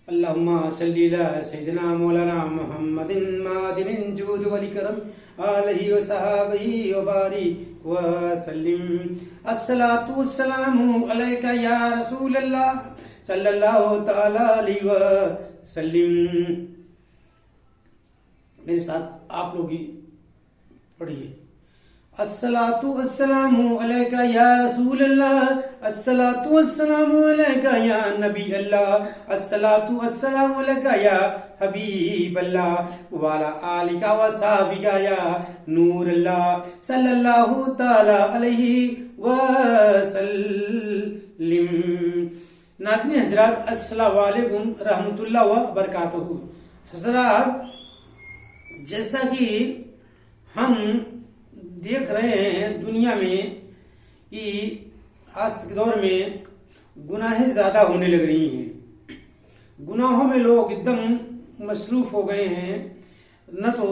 अल्लाहुम्मा सल्ली अला सय्यिदिना मौलाना मुहम्मदिन मादिनिन जूद वल करम आलिहि व सहाबिहि व बारिक व सल्लिम। अस्सलातु वस्सलामु अलैका या रसूल अल्लाह सल्लल्लाहु तआला अलैहि व सल्लिम। मेरे साथ आप लोग ही पढ़िए। अस्सलातु वस्सलामु अलैका या रसूल अल्लाह, अस्सलातु वस्सलामु अलैका या नबी अल्लाह, अस्सलातु वस्सलामु अलैका या हबीब अल्लाह वाला आलिका व साहबिका या नूर अल्लाह सल्लल्लाहु ताला अलैहि व सल्लिम। नाज़रीन हज़रात, अस्सलामु अलैकुम रहमतुल्लाह व बरकातहू। हज़रात, जैसा कि हम देख रहे हैं दुनिया में कि आज के दौर में गुनाहें ज़्यादा होने लग रही हैं। गुनाहों में लोग एकदम मसरूफ़ हो गए हैं। न तो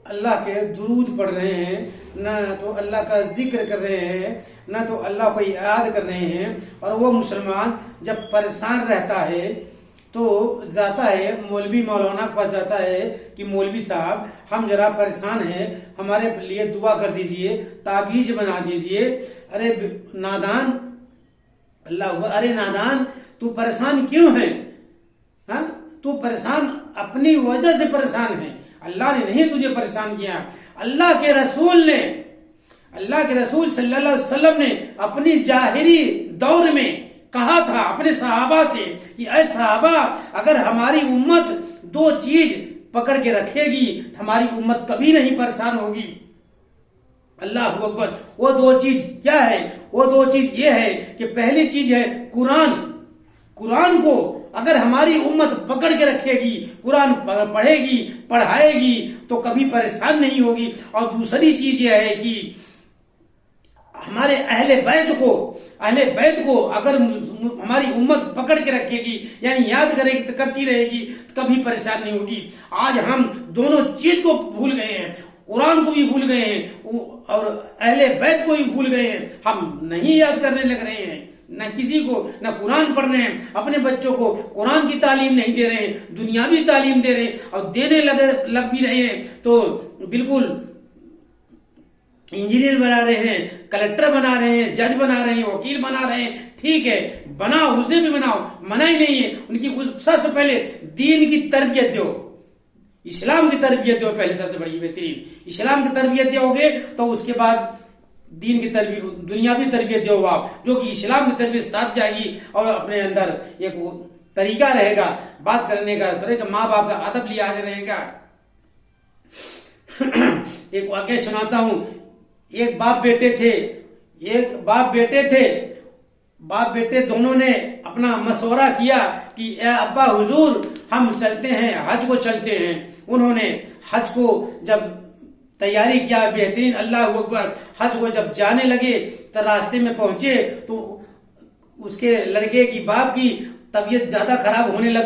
अल्लाह के दुरूद पढ़ रहे हैं, न तो अल्लाह का जिक्र कर रहे हैं, न तो अल्लाह को याद कर रहे हैं। और वो मुसलमान जब परेशान रहता है तो जाता है मौलवी मौलाना पर जाता है कि मौलवी साहब हम जरा परेशान हैं, हमारे लिए दुआ कर दीजिए, ताबीज बना दीजिए। अरे नादान, अरे नादान, तू परेशान क्यों है? हाँ, तू परेशान अपनी वजह से परेशान है, अल्लाह ने नहीं तुझे परेशान किया। अल्लाह के रसूल सल्लल्लाहु अलैहि वसल्लम ने अपनी जाहिरी दौर में कहा था अपने सहाबा से कि ऐ सहाबा, अगर हमारी उम्मत दो चीज पकड़ के रखेगी तो हमारी उम्मत कभी नहीं परेशान होगी। अल्लाह अकबर। वो दो चीज क्या है? वो दो चीज ये है कि पहली चीज है कुरान। कुरान को अगर हमारी उम्मत पकड़ के रखेगी, कुरान पढ़ेगी, पढ़ाएगी तो कभी परेशान नहीं होगी। और दूसरी चीज यह है कि हमारे अहले बैत को अगर हमारी उम्मत पकड़ के रखेगी, यानी याद करेगी तो करती रहेगी, तो कभी परेशान नहीं होगी। आज हम दोनों चीज को भूल गए हैं, कुरान को भी भूल गए हैं और अहले बैत को भी भूल गए हैं। हम नहीं याद करने लग रहे हैं, न किसी को न कुरान पढ़ रहे हैं, अपने बच्चों को कुरान की तालीम नहीं दे रहे हैं, दुनियावी तालीम दे रहे हैं। और देने लग भी रहे हैं तो बिल्कुल इंजीनियर बना रहे हैं, कलेक्टर बना रहे हैं, जज बना रहे हैं, वकील बना रहे हैं। ठीक है, बनाओ, उसे भी बनाओ, मना ही नहीं है। उनकी सबसे पहले दीन की तरबियत दो, इस्लाम की तरबियत दो, पहले सबसे बड़ी बेहतरीन इस्लाम की तरबियत दोगे तो उसके बाद दीन की तरबियत, दुनियावी तरबियत दो आप, जो कि इस्लाम की तरबियत साथ जाएगी और अपने अंदर एक तरीका रहेगा बात करने का, माँ बाप का अदब लिहाज रहेगा। एक वाकया सुनाता हूं। एक बाप बेटे दोनों ने अपना मशवरा किया कि ए अब्बा हुजूर, हम चलते हैं, हज को चलते हैं। उन्होंने हज को जब तैयारी किया, बेहतरीन, अल्लाह अकबर। हज को जब जाने लगे तो रास्ते में पहुंचे तो उसके लड़के की बाप की तबीयत ज्यादा खराब होने लग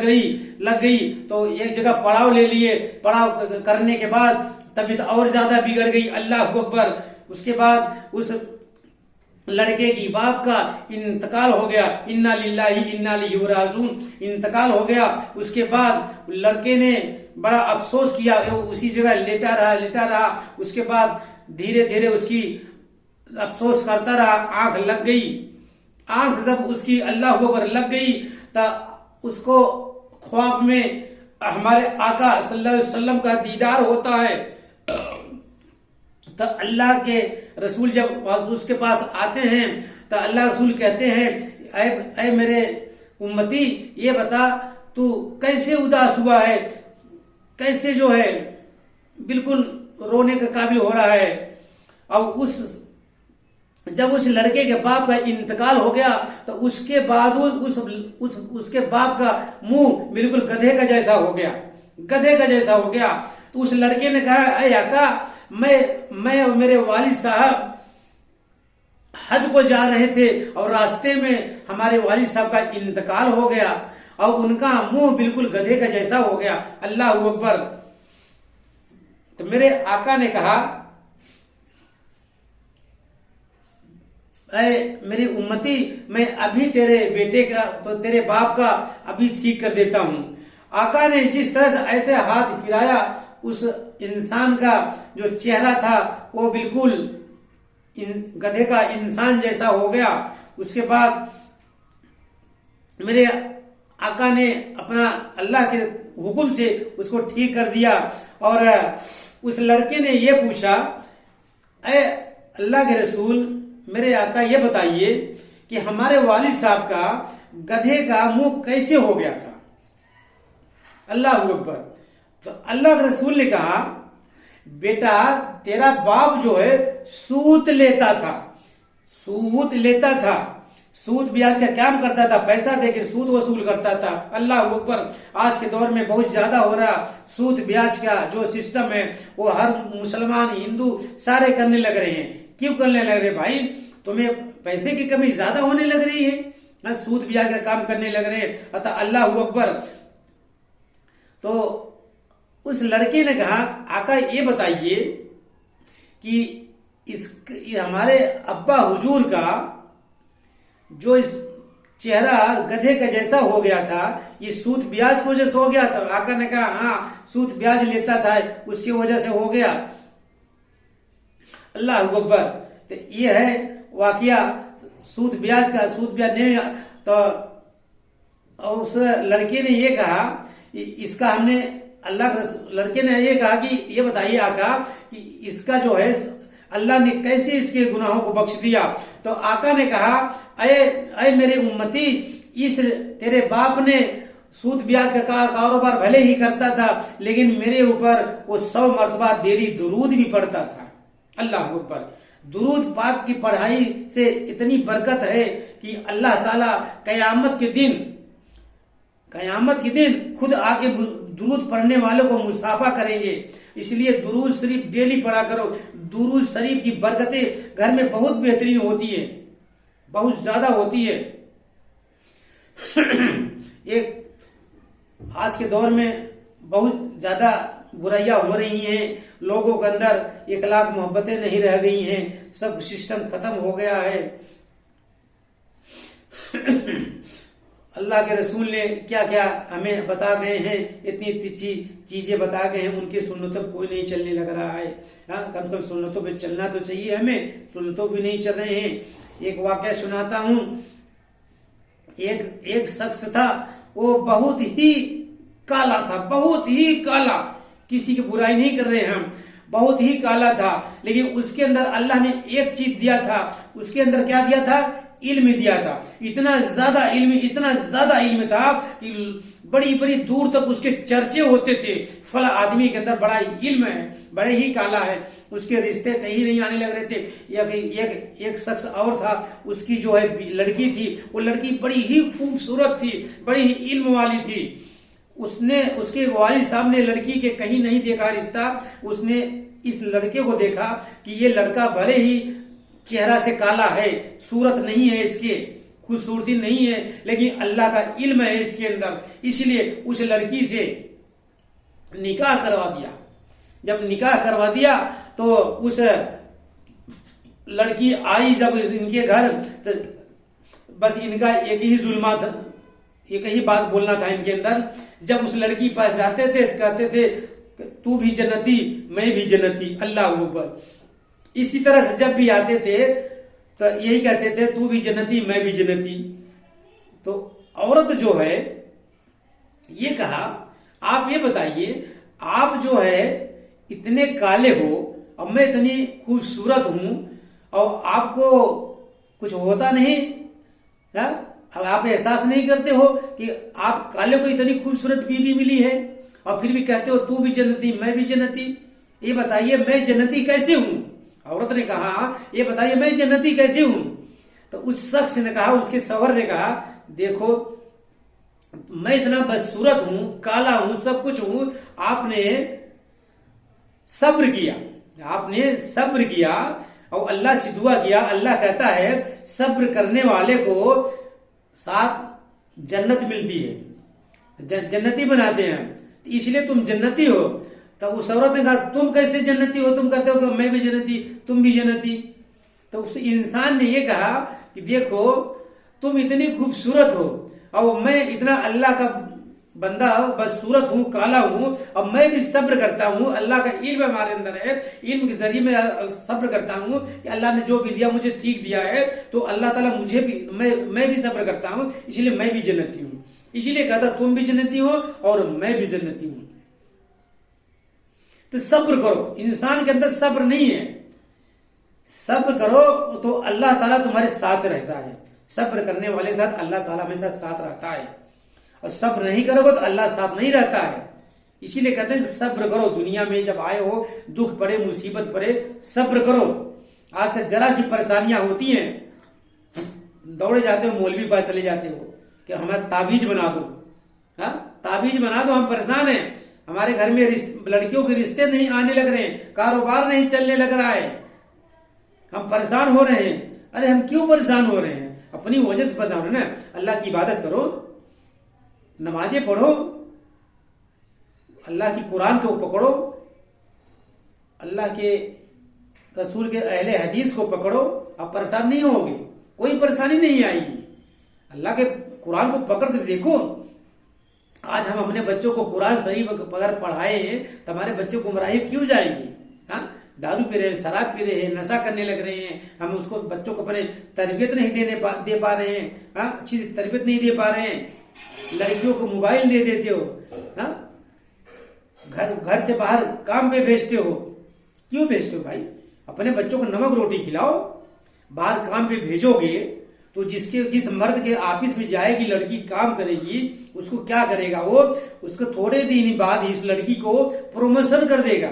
गई तो एक जगह पड़ाव ले लिए। पड़ाव करने के बाद तबीयत और ज्यादा बिगड़ गई, अल्लाह अकबर। उसके बाद उस लड़के की बाप का इंतकाल हो गया, इन्ना लिल्लाहि इन्ना इलैहि राजिऊन, इंतकाल हो गया। उसके बाद लड़के ने बड़ा अफसोस किया, वो उसी जगह लेटा रहा। उसके बाद धीरे धीरे उसकी अफसोस करता रहा, आंख लग गई। आंख जब उसकी अल्लाह अकबर लग गई तो उसको ख्वाब में हमारे आका सल्लल्लाहु अलैहि वसल्लम का दीदार होता है। तो अल्लाह के रसूल जब उसके पास आते हैं तो अल्लाह रसूल कहते हैं, ऐ मेरे उम्मती, ये बता तू कैसे उदास हुआ है, कैसे जो है बिल्कुल रोने के काबिल हो रहा है। और जब उस लड़के के बाप का इंतकाल हो गया तो उसके बाद उसके बाप का मुंह बिल्कुल गधे का जैसा हो गया। तो उस लड़के ने कहा, अरे आका, मैं और मेरे वालिद साहब हज को जा रहे थे और रास्ते में हमारे वालिद साहब का इंतकाल हो गया और उनका मुंह बिल्कुल गधे का जैसा हो गया, अल्लाह अकबर। तो मेरे आका ने कहा, मेरी उम्मती, मैं अभी तेरे बेटे का तो तेरे बाप का अभी ठीक कर देता हूं। आका ने जिस तरह से ऐसे हाथ फिराया, उस इंसान का जो चेहरा था वो बिल्कुल गधे का इंसान जैसा हो गया। उसके बाद मेरे आका ने अपना अल्लाह के हुक्म से उसको ठीक कर दिया। और उस लड़के ने ये पूछा, ऐ अल्लाह के रसूल, मेरे आका ये बताइए कि हमारे वालिद साहब का गधे का मुंह कैसे हो गया था। अल्लाह अकबर। तो अल्लाह के रसूल ने कहा, बेटा तेरा बाप जो है सूद लेता था, सूद लेता था, सूद ब्याज का काम करता था, पैसा देके सूद वसूल करता था। अल्लाह अकबर। आज के दौर में बहुत ज्यादा हो रहा सूद ब्याज का जो सिस्टम है वो हर मुसलमान हिंदू सारे करने लग रहे हैं। क्यों करने लग रहे भाई? तुम्हें पैसे की कमी ज्यादा होने लग रही है, सूद ब्याज का काम करने लग रहे हैं। अतः अल्लाह अकबर। तो उस लड़के ने कहा, आका ये बताइए कि हमारे अब्बा हुजूर का जो इस चेहरा गधे का जैसा हो गया था, ये सूद ब्याज की वजह से हो गया था? आका ने कहा, हाँ सूद ब्याज लेता था उसकी वजह से हो गया। अल्लाह अकबर। तो ये है वाकया सूद ब्याज का। सूद ब्याज नहीं तो उस लड़के ने ये कहा, इसका हमने लड़के ने ये कहा कि ये बताइए आका कि इसका जो है अल्लाह ने कैसे इसके गुनाहों को बख्श दिया। तो आका ने कहा, अय मेरे उम्मती, इस तेरे बाप ने सूद ब्याज का कारोबार भले ही करता था, लेकिन मेरे ऊपर वो 100 मरतबा डेली दुरूद भी पढ़ता था। अल्लाह अकबर। दुरूद पाक की पढ़ाई से इतनी बरकत है कि अल्लाह ताला कयामत के दिन खुद आके दुरूद पढ़ने वालों को मुसाफा करेंगे। इसलिए दुरूद शरीफ डेली पढ़ा करो। दुरूद शरीफ की बरकतें घर में बहुत बेहतरीन होती है, बहुत ज्यादा होती है। एक आज के दौर में बहुत ज्यादा बुराइयां हो रही हैं, लोगों के अंदर इखलाक मोहब्बतें नहीं रह गई हैं, सब सिस्टम खत्म हो गया है। अल्लाह के रसूल ने क्या क्या हमें बता गए हैं, इतनी इतनी चीजें बता गए हैं, उनकी सुन्नतों पर कोई नहीं चलने लग रहा है। हाँ, कम से कम सुन्नतों पे चलना तो चाहिए हमें, सुन्नतों भी नहीं चल रहे हैं। एक वाकया सुनाता हूँ। एक शख्स था, वो बहुत ही काला था, बहुत ही काला, किसी की बुराई नहीं कर रहे हैं हम, बहुत ही काला था। लेकिन उसके अंदर अल्लाह ने एक चीज दिया था, उसके अंदर क्या दिया था? इल्म दिया था। इतना ज्यादा इल्म था कि बड़ी बड़ी दूर तक उसके चर्चे होते थे। फला आदमी के अंदर बड़ा इल्म है, बड़े ही काला है, उसके रिश्ते कहीं नहीं आने लग रहे थे। एक शख्स और था, उसकी जो है लड़की थी, वो लड़की बड़ी ही खूबसूरत थी, बड़ी ही इल्म वाली थी। उसने उसके वालिद साहब ने लड़की के कहीं नहीं देखा रिश्ता, उसने इस लड़के को देखा कि ये लड़का भले ही चेहरा से काला है, सूरत नहीं है इसके, खूबसूरती नहीं है, लेकिन अल्लाह का इल्म है इसके अंदर, इसलिए उस लड़की से निकाह करवा दिया। जब निकाह करवा दिया तो उस लड़की आई जब इनके घर, तो बस इनका एक ही जुल्मा था, एक ही बात बोलना था इनके अंदर। जब उस लड़की पास जाते थे कहते थे तू भी जन्नती मैं भी जन्नती। अल्लाह अकबर। इसी तरह से जब भी आते थे तो यही कहते थे तू भी जन्नती मैं भी जन्नती। तो औरत जो है ये कहा, आप ये बताइए, आप जो है इतने काले हो और मैं इतनी खूबसूरत हूं और आपको कुछ होता नहीं है? अब आप एहसास नहीं करते हो कि आप काले को इतनी खूबसूरत बीवी मिली है और फिर भी कहते हो तू भी जन्नती मैं भी जन्नती। ये बताइए मैं जन्नती कैसे हूं? औरत ने कहा ये बताइए मैं जन्नती कैसे हूं? तो उस शख्स ने कहा, उसके सवर ने कहा, देखो मैं इतना बदसूरत हूं, काला हूं, सब कुछ हूं, आपने सब्र किया और अल्लाह से दुआ किया। अल्लाह कहता है सब्र करने वाले को साथ जन्नत मिलती है, जन्नती बनाते हैं, इसलिए तुम जन्नती हो। तब उस औरत ने कहा तुम कैसे जन्नती हो? तुम कहते हो कि मैं भी जन्नती तुम भी जन्नती। तो उस इंसान ने ये कहा कि देखो तुम इतनी खूबसूरत हो और मैं इतना अल्लाह का बंदा बस सूरत हूँ, काला हूँ, अब मैं भी सब्र करता हूँ। अल्लाह का इल्म हमारे अंदर है, इल्म के जरिए मैं सब्र करता हूँ कि अल्लाह ने जो भी दिया मुझे ठीक दिया है, तो अल्लाह ताला मुझे भी, मैं भी सब्र करता हूँ, इसलिए मैं भी जन्नती हूँ। इसीलिए कहता तुम भी जन्नती हो और मैं भी जन्नती हूँ। तो सब्र करो, इंसान के अंदर सब्र नहीं है, सब्र करो तो अल्लाह ताला तुम्हारे साथ रहता है। सब्र करने वाले के साथ अल्लाह ताला हमेशा साथ रहता है, और सब्र नहीं करोगे तो अल्लाह साथ नहीं रहता है। इसीलिए कहते हैं कि सब्र करो, दुनिया में जब आए हो, दुख पड़े, मुसीबत पड़े, सब्र करो। आजकल जरा सी परेशानियां होती हैं, दौड़े जाते हो, मौलवी पास चले जाते हो कि हमें ताबीज बना दो, हाँ ताबीज बना दो, हम परेशान हैं, हमारे घर में लड़कियों के रिश्ते नहीं आने लग रहे हैं, कारोबार नहीं चलने लग रहा है, हम परेशान हो रहे हैं। अरे हम क्यों परेशान हो रहे हैं? अपनी वजह से परेशान हो रहे हैं ना। अल्लाह की इबादत करो, नमाजें पढ़ो, अल्लाह की कुरान को पकड़ो, अल्लाह के रसूल के अहले हदीस को पकड़ो, आप परेशान नहीं होगे, कोई परेशानी नहीं आएगी। अल्लाह के कुरान को पकड़ के देखो। आज हम अपने बच्चों को कुरान शरीफ अगर पढ़ाए हैं तो हमारे बच्चे गुमराही क्यों जाएंगे? हाँ, दारू पी रहे हैं, शराब पी रहे हैं, नशा करने लग रहे हैं, हम उसको बच्चों को अपने तरबियत नहीं दे पा रहे हैं, हाँ अच्छी तरबियत नहीं दे पा रहे हैं। लड़कियों को मोबाइल दे देते हो, हाँ घर से बाहर काम पे भेजते हो, क्यों भेजते हो भाई? अपने बच्चों को नमक रोटी खिलाओ। बाहर काम पे भेजोगे तो जिस मर्द के ऑफिस में जाएगी लड़की, काम करेगी, उसको क्या करेगा वो? उसको थोड़े दिन बाद ही इस लड़की को प्रमोशन कर देगा,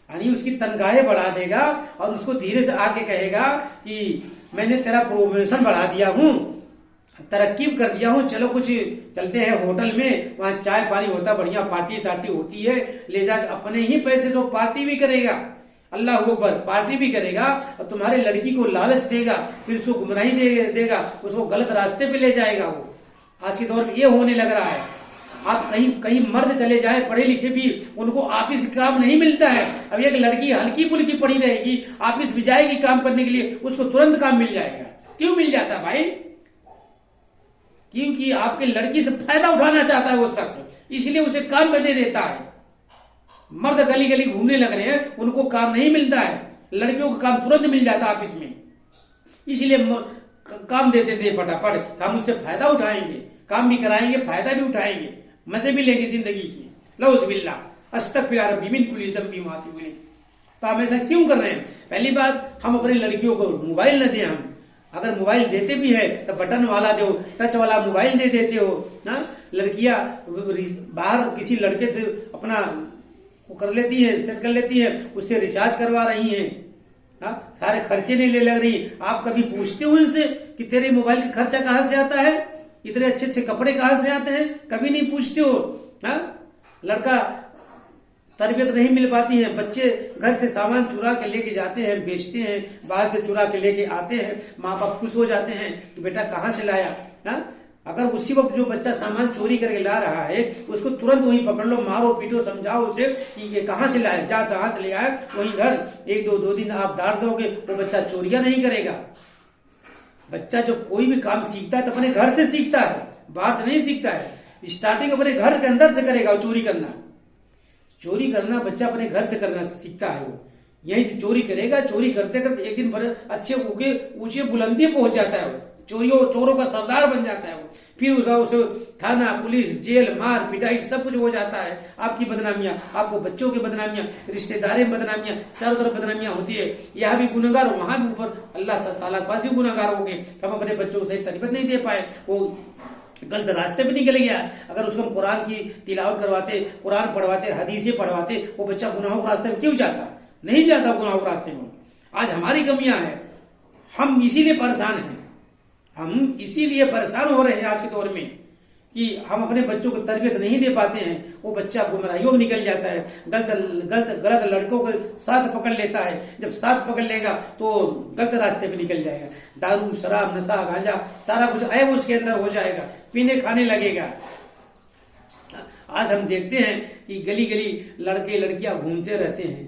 यानी उसकी तनख्वाहें बढ़ा देगा, और उसको धीरे से आके कहेगा कि मैंने तेरा प्रमोशन बढ़ा दिया हूँ, तरक्की कर दिया हूँ, चलो कुछ चलते हैं होटल में, वहां चाय पानी होता, बढ़िया पार्टी सार्टी होती है, ले जाकर अपने ही पैसे से पार्टी भी करेगा, अल्लाह अकबर, पार्टी भी करेगा, और तुम्हारे लड़की को लालच देगा, फिर उसको गुमराही देगा, उसको गलत रास्ते पे ले जाएगा। वो आज के दौर में ये होने लग रहा है। आप कहीं मर्द चले जाए पढ़े लिखे भी, उनको ऑफिस काम नहीं मिलता है। अब एक लड़की हल्की फुल्की पढ़ी रहेगी, ऑफिस में जाएगी काम करने के लिए, उसको तुरंत काम मिल जाएगा। क्यों मिल जाता भाई? क्योंकि आपके लड़की से फायदा उठाना चाहता है वो शख्स, इसलिए उसे काम पे दे देता है। मर्द गली गली घूमने लग रहे हैं, उनको काम नहीं मिलता है, लड़कियों को काम तुरंत मिल जाता है ऑफिस में, इसलिए काम देते थे फटाफट। हम उससे फायदा उठाएंगे, काम भी कराएंगे, फायदा भी उठाएंगे, मजे भी लेंगे जिंदगी की। लौज़बिल्लाह, अस्तग़फिर रब्बी मिन कुल्ली ज़ंबि व अतूबु इलैह। तो हम ऐसा क्यों कर रहे हैं? पहली बात, हम अपनी लड़कियों को मोबाइल न दें। हम अगर मोबाइल देते भी है तो बटन वाला दो, टच वाला मोबाइल दे देते हो ना। लड़कियां बाहर किसी लड़के से अपना वो कर लेती है, सेट कर लेती है, उससे रिचार्ज करवा रही हैं, हाँ सारे खर्चे नहीं ले लग रही। आप कभी पूछते हो उनसे कि तेरे मोबाइल का खर्चा कहाँ से आता है, इतने अच्छे अच्छे कपड़े कहाँ से आते हैं? कभी नहीं पूछते हो। हाँ, लड़का तरबियत नहीं मिल पाती है, बच्चे घर से सामान चुरा के लेके जाते हैं, बेचते हैं, बाहर से चुरा के लेके आते हैं, माँ बाप खुश हो जाते हैं कि बेटा कहाँ से लाया। हाँ, अगर उसी वक्त जो बच्चा सामान चोरी करके ला रहा है, उसको तुरंत वहीं पकड़ लो, मारो पीटो, समझाओ उसे कि ये कहाँ से लाया, जहाँ से ले आया वहीं घर। एक दो दिन आप डांट दोगे, वो बच्चा चोरियां नहीं करेगा। बच्चा जब कोई भी काम सीखता है तो अपने घर से सीखता है, बाहर से नहीं सीखता है। स्टार्टिंग अपने घर के अंदर से करेगा। चोरी करना बच्चा अपने घर से करना सीखता है। वो यहीं से चोरी करेगा, चोरी करते करते एक दिन बड़े अच्छे ऊंचे बुलंदी पहुंच जाता है। चोरों का सरदार बन जाता है वो। फिर उसे थाना, पुलिस, जेल, मार पिटाई सब कुछ हो जाता है। आपकी बदनामियां, आपको बच्चों की बदनामियां, रिश्तेदारी में बदनामियां, चारों तरफ बदनामियां होती है। यहाँ भी गुनहगार हो, वहां भी ऊपर अल्लाह ताला के पास भी गुनहगार हो गए। हम अपने बच्चों को सही तरबियत नहीं दे पाए, वो गलत रास्ते पे निकल गया। अगर उसको हम कुरान की तिलावत करवाते, कुरान पढ़वाते, हदीसें पढ़वाते, वो बच्चा गुनाहों के रास्ते में क्यों जाता? नहीं जाता गुनाहों के रास्ते में। आज हमारी कमियां हैं, हम इसीलिए परेशान हैं। हम इसीलिए परेशान हो रहे हैं आज के दौर में कि हम अपने बच्चों को तरबियत नहीं दे पाते हैं। वो बच्चा गुमराहियों में निकल जाता है, गलत लड़कों को साथ पकड़ लेता है। जब साथ पकड़ लेगा तो गलत रास्ते पे निकल जाएगा। दारू, शराब, नशा, गांजा सारा कुछ ऐब उसके अंदर हो जाएगा, पीने खाने लगेगा। आज हम देखते हैं कि गली गली लड़के लड़कियां घूमते रहते हैं।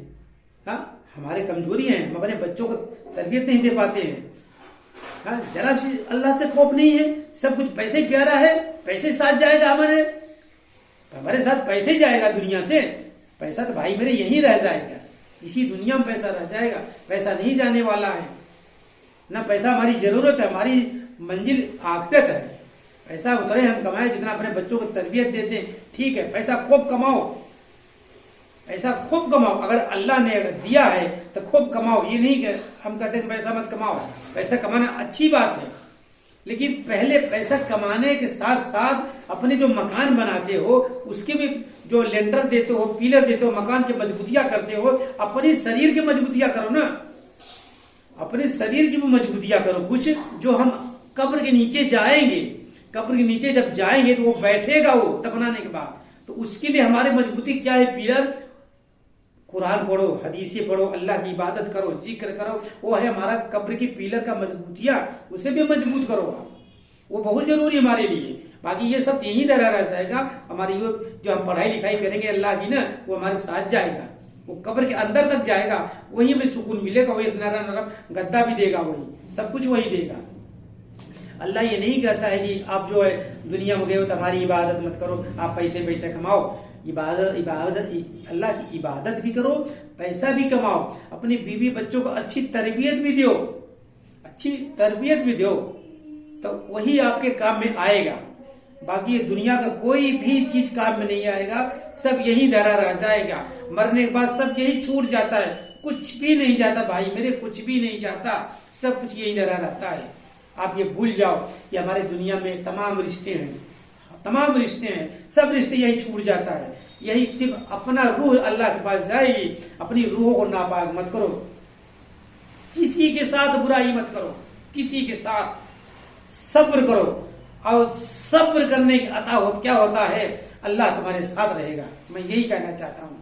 हाँ, हमारे कमजोरी है, हम अपने बच्चों को तरबियत नहीं दे पाते हैं। हाँ, जरा सी अल्लाह से खौफ नहीं है, सब कुछ पैसे प्यारा है, पैसे साथ जाएगा हमारे। हमारे साथ पैसे ही जाएगा दुनिया से, पैसा तो भाई मेरे यहीं रह जाएगा, इसी दुनिया में पैसा रह जाएगा, पैसा नहीं जाने वाला है ना। पैसा हमारी जरूरत है, हमारी मंजिल आखिरत है। पैसा उतरे हम कमाए, जितना अपने बच्चों को तरबियत देते हैं ठीक है, पैसा खूब कमाओ, पैसा खूब कमाओ, अगर अल्लाह ने अगर दिया है तो खूब कमाओ। ये नहीं कि हम कहते हैं पैसा मत कमाओ, पैसा कमाना अच्छी बात है, लेकिन पहले पैसा कमाने के साथ साथ अपने जो मकान बनाते हो उसके भी जो लेंटर देते हो, पिलर देते हो, मकान की मजबूतियां करते हो, अपने शरीर की मजबूतियां करो ना, अपने शरीर की भी मजबूतियां करो कुछ, जो हम कब्र के नीचे जाएंगे, कब्र के नीचे जब जाएंगे तो वो बैठेगा, वो दफनाने के बाद, तो उसके लिए हमारे मजबूती क्या है? पिलर, कुरान पढ़ो, हदीसें पढ़ो, अल्लाह की इबादत करो, जिक्र करो, वो है हमारा कब्र की पिलर का मजबूतियां, उसे भी मजबूत करो आप, वो बहुत जरूरी है हमारे लिए। बाकी ये सब यही धरा रह जाएगा, हमारी जो हम पढ़ाई लिखाई करेंगे अल्लाह की ना, वो हमारे साथ जाएगा, वो कब्र के अंदर तक जाएगा, वही हमें सुकून मिलेगा, वही नरम नरम गद्दा भी देगा, वही सब कुछ वही देगा। अल्लाह ये नहीं कहता है कि आप जो है दुनिया में गए हो तो हमारी इबादत मत करो, आप पैसे कमाओ, इबादत अल्लाह की इबादत भी करो, पैसा भी कमाओ, अपनी बीवी बच्चों को अच्छी तरबियत भी दो, अच्छी तरबियत भी दो, तो वही आपके काम में आएगा। बाकी दुनिया का कोई भी चीज काम में नहीं आएगा, सब यही धरा रह जाएगा, मरने के बाद सब यही छूट जाता है, कुछ भी नहीं जाता भाई मेरे, कुछ भी नहीं जाता, सब कुछ यही धरा रहता है। आप ये भूल जाओ कि हमारे दुनिया में तमाम रिश्ते हैं, तमाम रिश्ते हैं, सब रिश्ते यही छूट जाता है, यही सिर्फ अपना रूह अल्लाह के पास जाएगी। अपनी रूह को नापाक मत करो, किसी के साथ बुराई मत करो, किसी के साथ सब्र करो, और सब्र करने की अता क्या होता है, अल्लाह तुम्हारे साथ रहेगा। मैं यही कहना चाहता हूँ,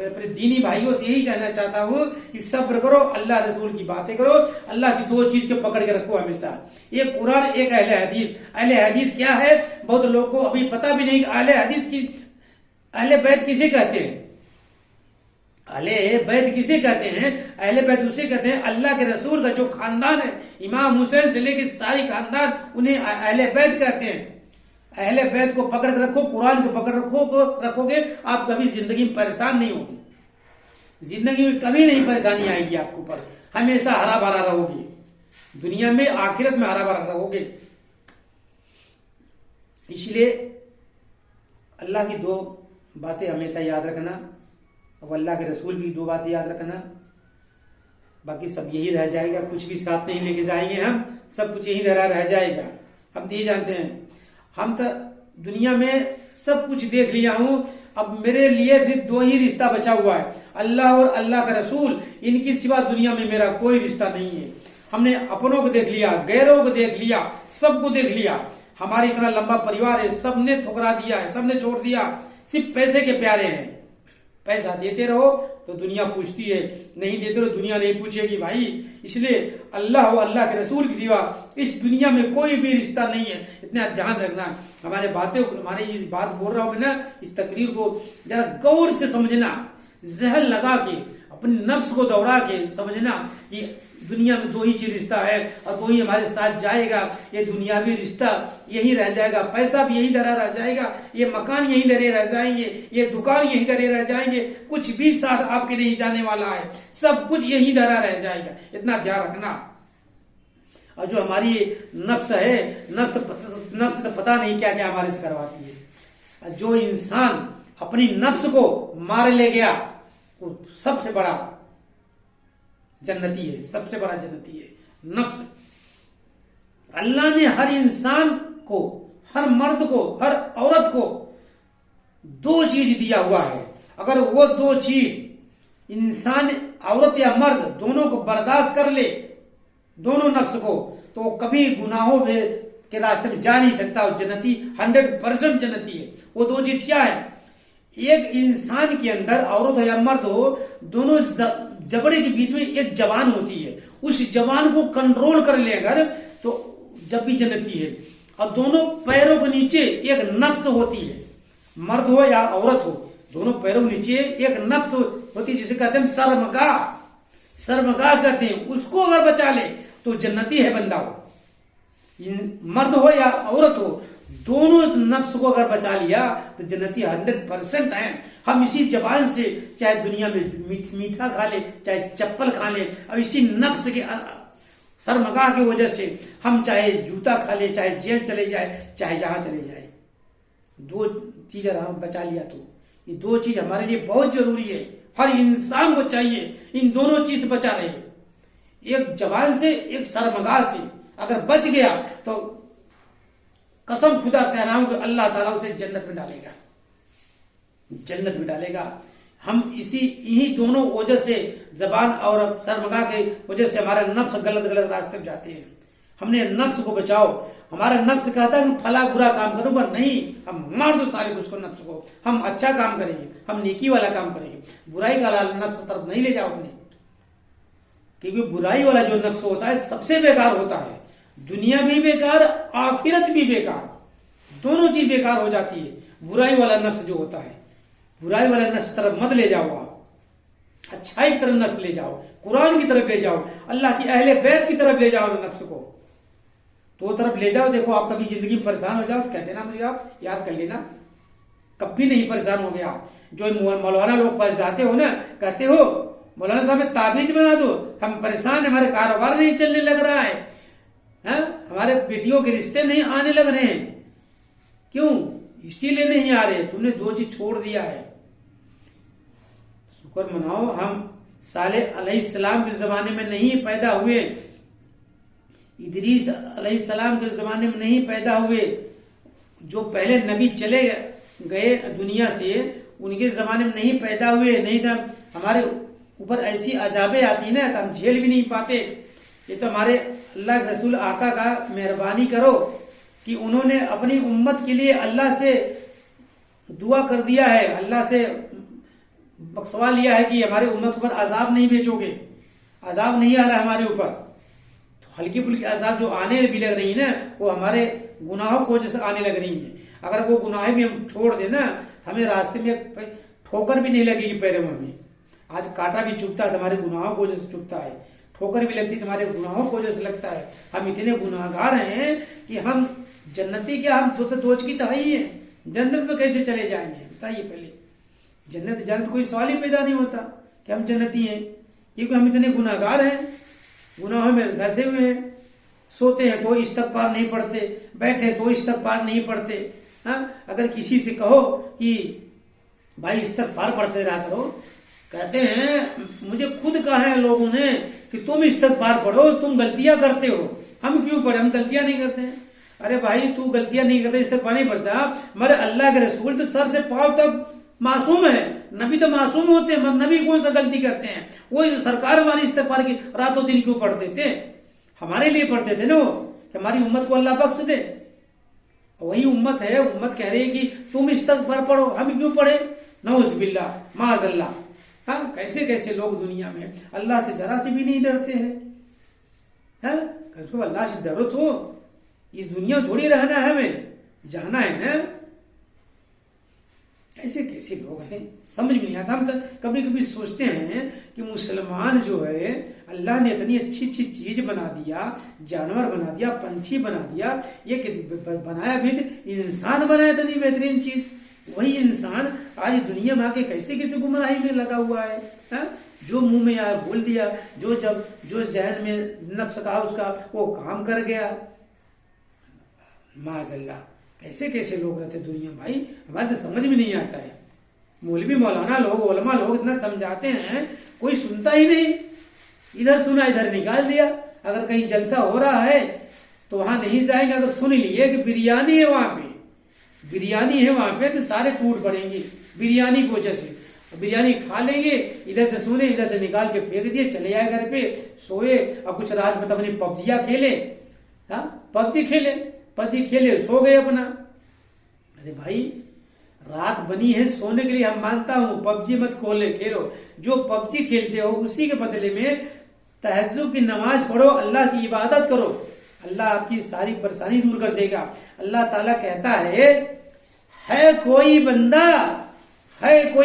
अपने दीनी भाइयों से यही कहना चाहता हूँ कि सब्र करो, अल्लाह रसूल की बातें करो, अल्लाह की दो चीज के पकड़ के रखो हमेशा, एक कुरान, एक अहले हदीस। अहले हदीस क्या है, बहुत लोगों को अभी पता भी नहीं कि अहले हदीस की, अहले बैत किसे कहते हैं, अहले बैत किसे कहते हैं? अहले बैत उसे कहते हैं अल्लाह के रसूल का जो खानदान है, इमाम हुसैन से लेकर सारी खानदान, उन्हें अहले बैत कहते हैं। अहले बैत को पकड़ कर रखो, कुरान को पकड़ रखोगे, आप कभी जिंदगी में परेशान नहीं होगी, जिंदगी में कभी नहीं परेशानी आएगी आपके ऊपर, हमेशा हरा भरा रहोगे, दुनिया में आखिरत में हरा भरा रहोगे। इसलिए अल्लाह की दो बातें हमेशा याद रखना, और अल्लाह के रसूल भी दो बातें याद रखना, बाकी सब यही रह जाएगा, कुछ भी साथ नहीं लेके जाएंगे हम, सब कुछ यही धरा रह जाएगा। हम तो ये जानते हैं, हम तो दुनिया में सब कुछ देख लिया हूं, अब मेरे लिए फिर दो ही रिश्ता बचा हुआ है, अल्लाह और अल्लाह का रसूल, इनके सिवा दुनिया में मेरा कोई रिश्ता नहीं है। हमने अपनों को देख लिया, गैरों को देख लिया, सबको देख लिया, हमारी इतना लंबा परिवार है, सबने ठुकरा दिया है, सबने छोड़ दिया, सिर्फ पैसे के प्यारे हैं। पैसा देते रहो तो दुनिया पूछती है, नहीं देते रहो दुनिया नहीं पूछेगी भाई। इसलिए अल्लाह और अल्लाह के रसूल की सिवा इस दुनिया में कोई भी रिश्ता नहीं है, इतना ध्यान रखना। हमारे बातें, हमारी ये बात बोल रहा हूं मैं ना, इस तकरीर को जरा गौर से समझना, जहन लगा के, अपने नफ्स को दौड़ा के समझना कि दुनिया में दो ही चीज रिश्ता है, और दो ही हमारे साथ जाएगा। ये दुनियावी रिश्ता यही रह जाएगा, पैसा भी यही धरा रह जाएगा, ये मकान यही धरे रह जाएंगे, ये दुकान यही धरे रह जाएंगे, कुछ भी साथ आपके नहीं जाने वाला है, सब कुछ यही धरा रह जाएगा, इतना ध्यान रखना। और जो हमारी नफ्स है, नफ्स तो पता नहीं क्या क्या हमारे से करवाती है। जो इंसान अपनी नफ्स को मार ले गया वो सबसे बड़ा जन्नती है, सबसे बड़ा जन्नती है नफ्स। अल्लाह ने हर इंसान को, हर मर्द को, हर औरत को दो चीज दिया हुआ है। अगर वो दो चीज इंसान, औरत या मर्द दोनों को बर्दाश्त कर ले, दोनों नफ्स को, तो वो कभी गुनाहों के रास्ते में जा नहीं सकता, वो जन्नती 100% जन्नती है। वो दो चीज क्या है? एक इंसान के अंदर, औरत हो या मर्द हो, दोनों जबड़े के बीच में एक जवान होती है, उस जवान को कंट्रोल कर ले अगर, तो जब भी जन्नती है। और दोनों पैरों के नीचे एक नफ्स होती है, मर्द हो या औरत हो, दोनों पैरों के नीचे एक नफ्स होती है, जिसे कहते हैं शर्मगाह, शर्मगाह कहते हैं। उसको अगर बचा ले तो जन्नती है बंदा, हो मर्द हो या औरत हो, दोनों नफ्स को अगर बचा लिया तो जन्नती 100% है। हम इसी जबान से चाहे दुनिया में मीठा खा ले, चाहे चप्पल खा ले, अब इसी नफ्स के सरमगाह की वजह से हम चाहे जूता खा ले, चाहे जेल चले जाए, चाहे जहां चले जाए, दो चीज अगर हम बचा लिया तो ये दो चीज हमारे लिए बहुत जरूरी है। हर इंसान को चाहिए इन दोनों चीज से बचा रहे, एक जबान से, एक सरमगाह से अगर बच गया तो कसम खुदा कह रहा हूं कि अल्लाह ताला उसे जन्नत में डालेगा, जन्नत में डालेगा। हम इन्हीं दोनों वजह से, जबान और सरमगाह के वजह से हमारा नफ्स गलत गलत रास्ते में जाते हैं। हमने नफ्स को बचाओ। हमारा नफ्स कहता है फला बुरा काम करूंगा, नहीं, हम मार दो सारे उसको नफ्स को, हम अच्छा काम करेंगे, हम नेकी वाला काम करेंगे, बुराई का नफ्स तरफ नहीं ले जाओ अपने, क्योंकि बुराई वाला जो नफ्स होता है सबसे बेकार होता है। दुनिया भी बेकार, आखिरत भी बेकार, दोनों चीज बेकार हो जाती है। बुराई वाला नफ्स जो होता है, बुराई वाला नफ्स तरफ मत ले जाओ आप, अच्छाई की तरफ नफ्स ले जाओ, कुरान की तरफ ले जाओ, अल्लाह की अहले बैत की तरफ ले जाओ नफ्स को, तो तरफ ले जाओ। देखो आप कभी जिंदगी में परेशान हो जाओ तो कह देना मुझे, आप याद कर लेना, कभी नहीं परेशान हो गया आप। जो मौलाना लोग पास जाते हो ना, कहते हो मौलाना साहब में ताबीज बना दो, हम परेशान है, हमारे कारोबार नहीं चलने लग रहा है, हमारे बेटियों के रिश्ते नहीं आने लग रहे हैं, क्यों? इसीलिए नहीं आ रहे, तुमने दो चीज छोड़ दिया है। शुक्र मनाओ, हम साले अलैहिस्सलाम के जमाने में नहीं पैदा हुए, इदरीस अलैहिस्सलाम के जमाने में नहीं पैदा हुए, जो पहले नबी चले गए दुनिया से उनके जमाने में नहीं पैदा हुए, नहीं तो हमारे ऊपर ऐसी अजाबें आती ना तो हम झेल भी नहीं पाते। ये तो हमारे अल्लाह के रसूल आका का मेहरबानी करो कि उन्होंने अपनी उम्मत के लिए अल्लाह से दुआ कर दिया है, अल्लाह से बख्शवा लिया है कि हमारे उम्मत पर अजाब नहीं भेजोगे, अजाब नहीं आ रहा हमारे ऊपर। तो हल्की फुल्की अजाब जो आने भी लग रही है ना, वो हमारे गुनाहों को वजह से आने लग रही है। अगर वो गुनाहें भी हम छोड़ दें ना, हमें रास्ते में ठोकर भी नहीं लगेगी पैरों में। हमें आज कांटा भी चुभता है, हमारे गुनाहों को वजह से चुभता है, ठोकर भी लगती है तुम्हारे गुनाहों को वजह से लगता है। हम इतने गुनाहगार हैं कि हम जन्नती क्या, हम तो दोच की तहाई है, जन्नत में कैसे चले जाएंगे बताइए? पहले जन्नत कोई सवाल ही पैदा नहीं होता कि हम जन्नती हैं, क्योंकि हम इतने गुनाहगार हैं, गुनाहों में धंसे हुए हैं। सोते हैं तो इस्तगफार नहीं पढ़ते, बैठे तो इस्तगफार नहीं पढ़ते। अगर किसी से कहो कि भाई इस्तगफार पढ़ते रहा करो, कहते हैं मुझे खुद कहा है लोगों ने कि तुम इस्तगफार पढ़ो, तुम गलतियां करते हो। हम क्यों पढ़े? हम गलतियां नहीं करते हैं। अरे भाई तू गलतियां नहीं करते, इस्तगफार नहीं पढ़ता, मगर अल्लाह के रसूल तो सर से पांव तक मासूम है, नबी तो मासूम होते हैं, मगर नबी कौन सा गलती करते हैं? वो सरकार हमारी इस्तगफार की रातों दिन क्यों पढ़ते थे? हमारे लिए पढ़ते थे ना, कि हमारी उम्मत को अल्लाह बख्श दे। वही उम्मत है, उम्मत कह रही है कि तुम इस्तगफार पढ़ो, हम क्यों पढ़े? नौज़ुबिल्लाह माज़अल्लाह। हाँ, कैसे कैसे लोग दुनिया में अल्लाह से जरा से भी नहीं डरते हैं। अल्लाह से डरो तो इस दुनिया में थोड़ी रहना है, हमें जाना है ना। कैसे कैसे लोग हैं, समझ में नहीं आता। हम तो कभी कभी सोचते हैं कि मुसलमान जो है, अल्लाह ने इतनी अच्छी अच्छी चीज बना दिया, जानवर बना दिया, पंछी बना दिया, ये बनाया भी इंसान बनाया इतनी बेहतरीन चीज, वही इंसान आज दुनिया में आके कैसे कैसे गुमराही में लगा हुआ है। जो मुंह में आया बोल दिया, जो जहन में नफ्स कहा उसका वो काम कर गया। माज़अल्लाह, कैसे कैसे लोग रहते दुनिया में भाई, हमारे तो समझ में नहीं आता है। मौलवी मौलाना लोग, उलमा लोग इतना समझाते हैं, कोई सुनता ही नहीं। इधर सुना इधर निकाल दिया। अगर कहीं जलसा हो रहा है तो वहां नहीं जाएंगे, अगर सुन लिए कि बिरयानी है वहां पे, बिरयानी है वहां पे, तो सारे टूट पड़ेंगे बिरयानी की वजह से। बिरयानी खा लेंगे, इधर से सुने, इधर से निकाल के फेंक दिए, चले आए घर पे, सोए। अब कुछ रात में अपनी पबजिया खेले, पबजी खेले, सो गए अपना। अरे भाई रात बनी है सोने के लिए, हम मानता हूं, पबजी मत खेलो। जो पबजी खेलते हो उसी के बदले में तहज्जुद की नमाज पढ़ो, अल्लाह की इबादत करो, अल्लाह आपकी सारी परेशानी दूर कर देगा। अल्लाह ताला कहता है कोई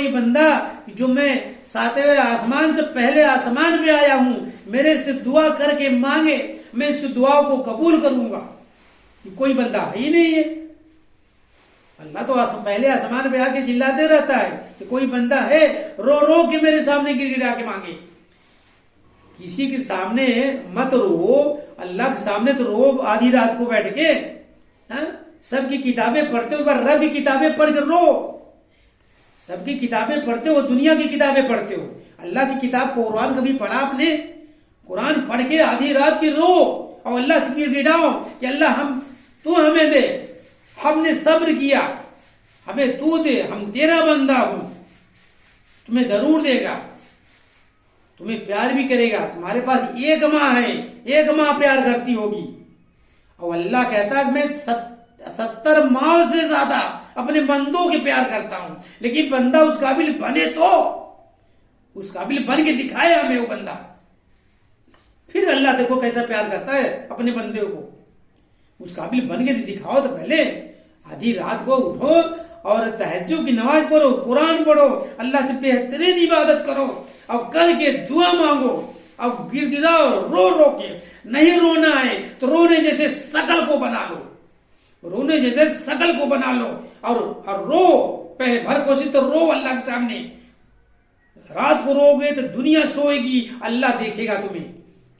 बंदा जो मैं सातवें आसमान से पहले आसमान में आया हूं, मेरे से दुआ करके मांगे, मैं इसकी दुआओं को कबूल करूंगा। कोई बंदा है ही नहीं है, अल्लाह तो पहले आसमान पे आके चिल्लाते रहता है कि कोई बंदा है रो रो के मेरे सामने गिड़गिड़ा के मांगे। किसी के सामने मत रो, अल्लाह के सामने तो रो आधी रात को बैठ के। सबकी किताबें पढ़ते हो, रब की किताबें पढ़ के रो। सबकी किताबें पढ़ते हो, दुनिया की किताबें पढ़ते हो, अल्लाह की किताब कुरान कभी पढ़ा आपने? कुरान पढ़ के आधी रात की रो और अल्लाह से गिड़गिड़ाओ कि अल्लाह तू हमें दे, हमने सब्र किया, हमें तू दे, हम तेरा बंदा हूं, तुम्हें जरूर देगा, तुम्हें प्यार भी करेगा। तुम्हारे पास एक माँ है, एक माँ प्यार करती होगी। और अल्लाह कहता है मैं 70 माओ से ज्यादा अपने बंदों के प्यार करता हूं, लेकिन बंदा उस काबिल बने तो, उस काबिल बन के दिखाए हमें वो बंदा, फिर अल्लाह देखो कैसा प्यार करता है अपने बंदे को। उस काबिल बन के दिखाओ तो पहले आधी रात को उठो और तहज्जुद की नमाज पढ़ो, कुरान पढ़ो, अल्लाह से बेहतरीन इबादत करो और करके दुआ मांगो और गिड़गिड़ाओ रो रो के। नहीं रोना है तो रोने जैसे शकल को बना लो, रोने जैसे शकल को बना लो और रो, पहले भर कोशिश तो रो अल्लाह के सामने। रात को रोगे तो दुनिया सोएगी, अल्लाह देखेगा तुम्हें,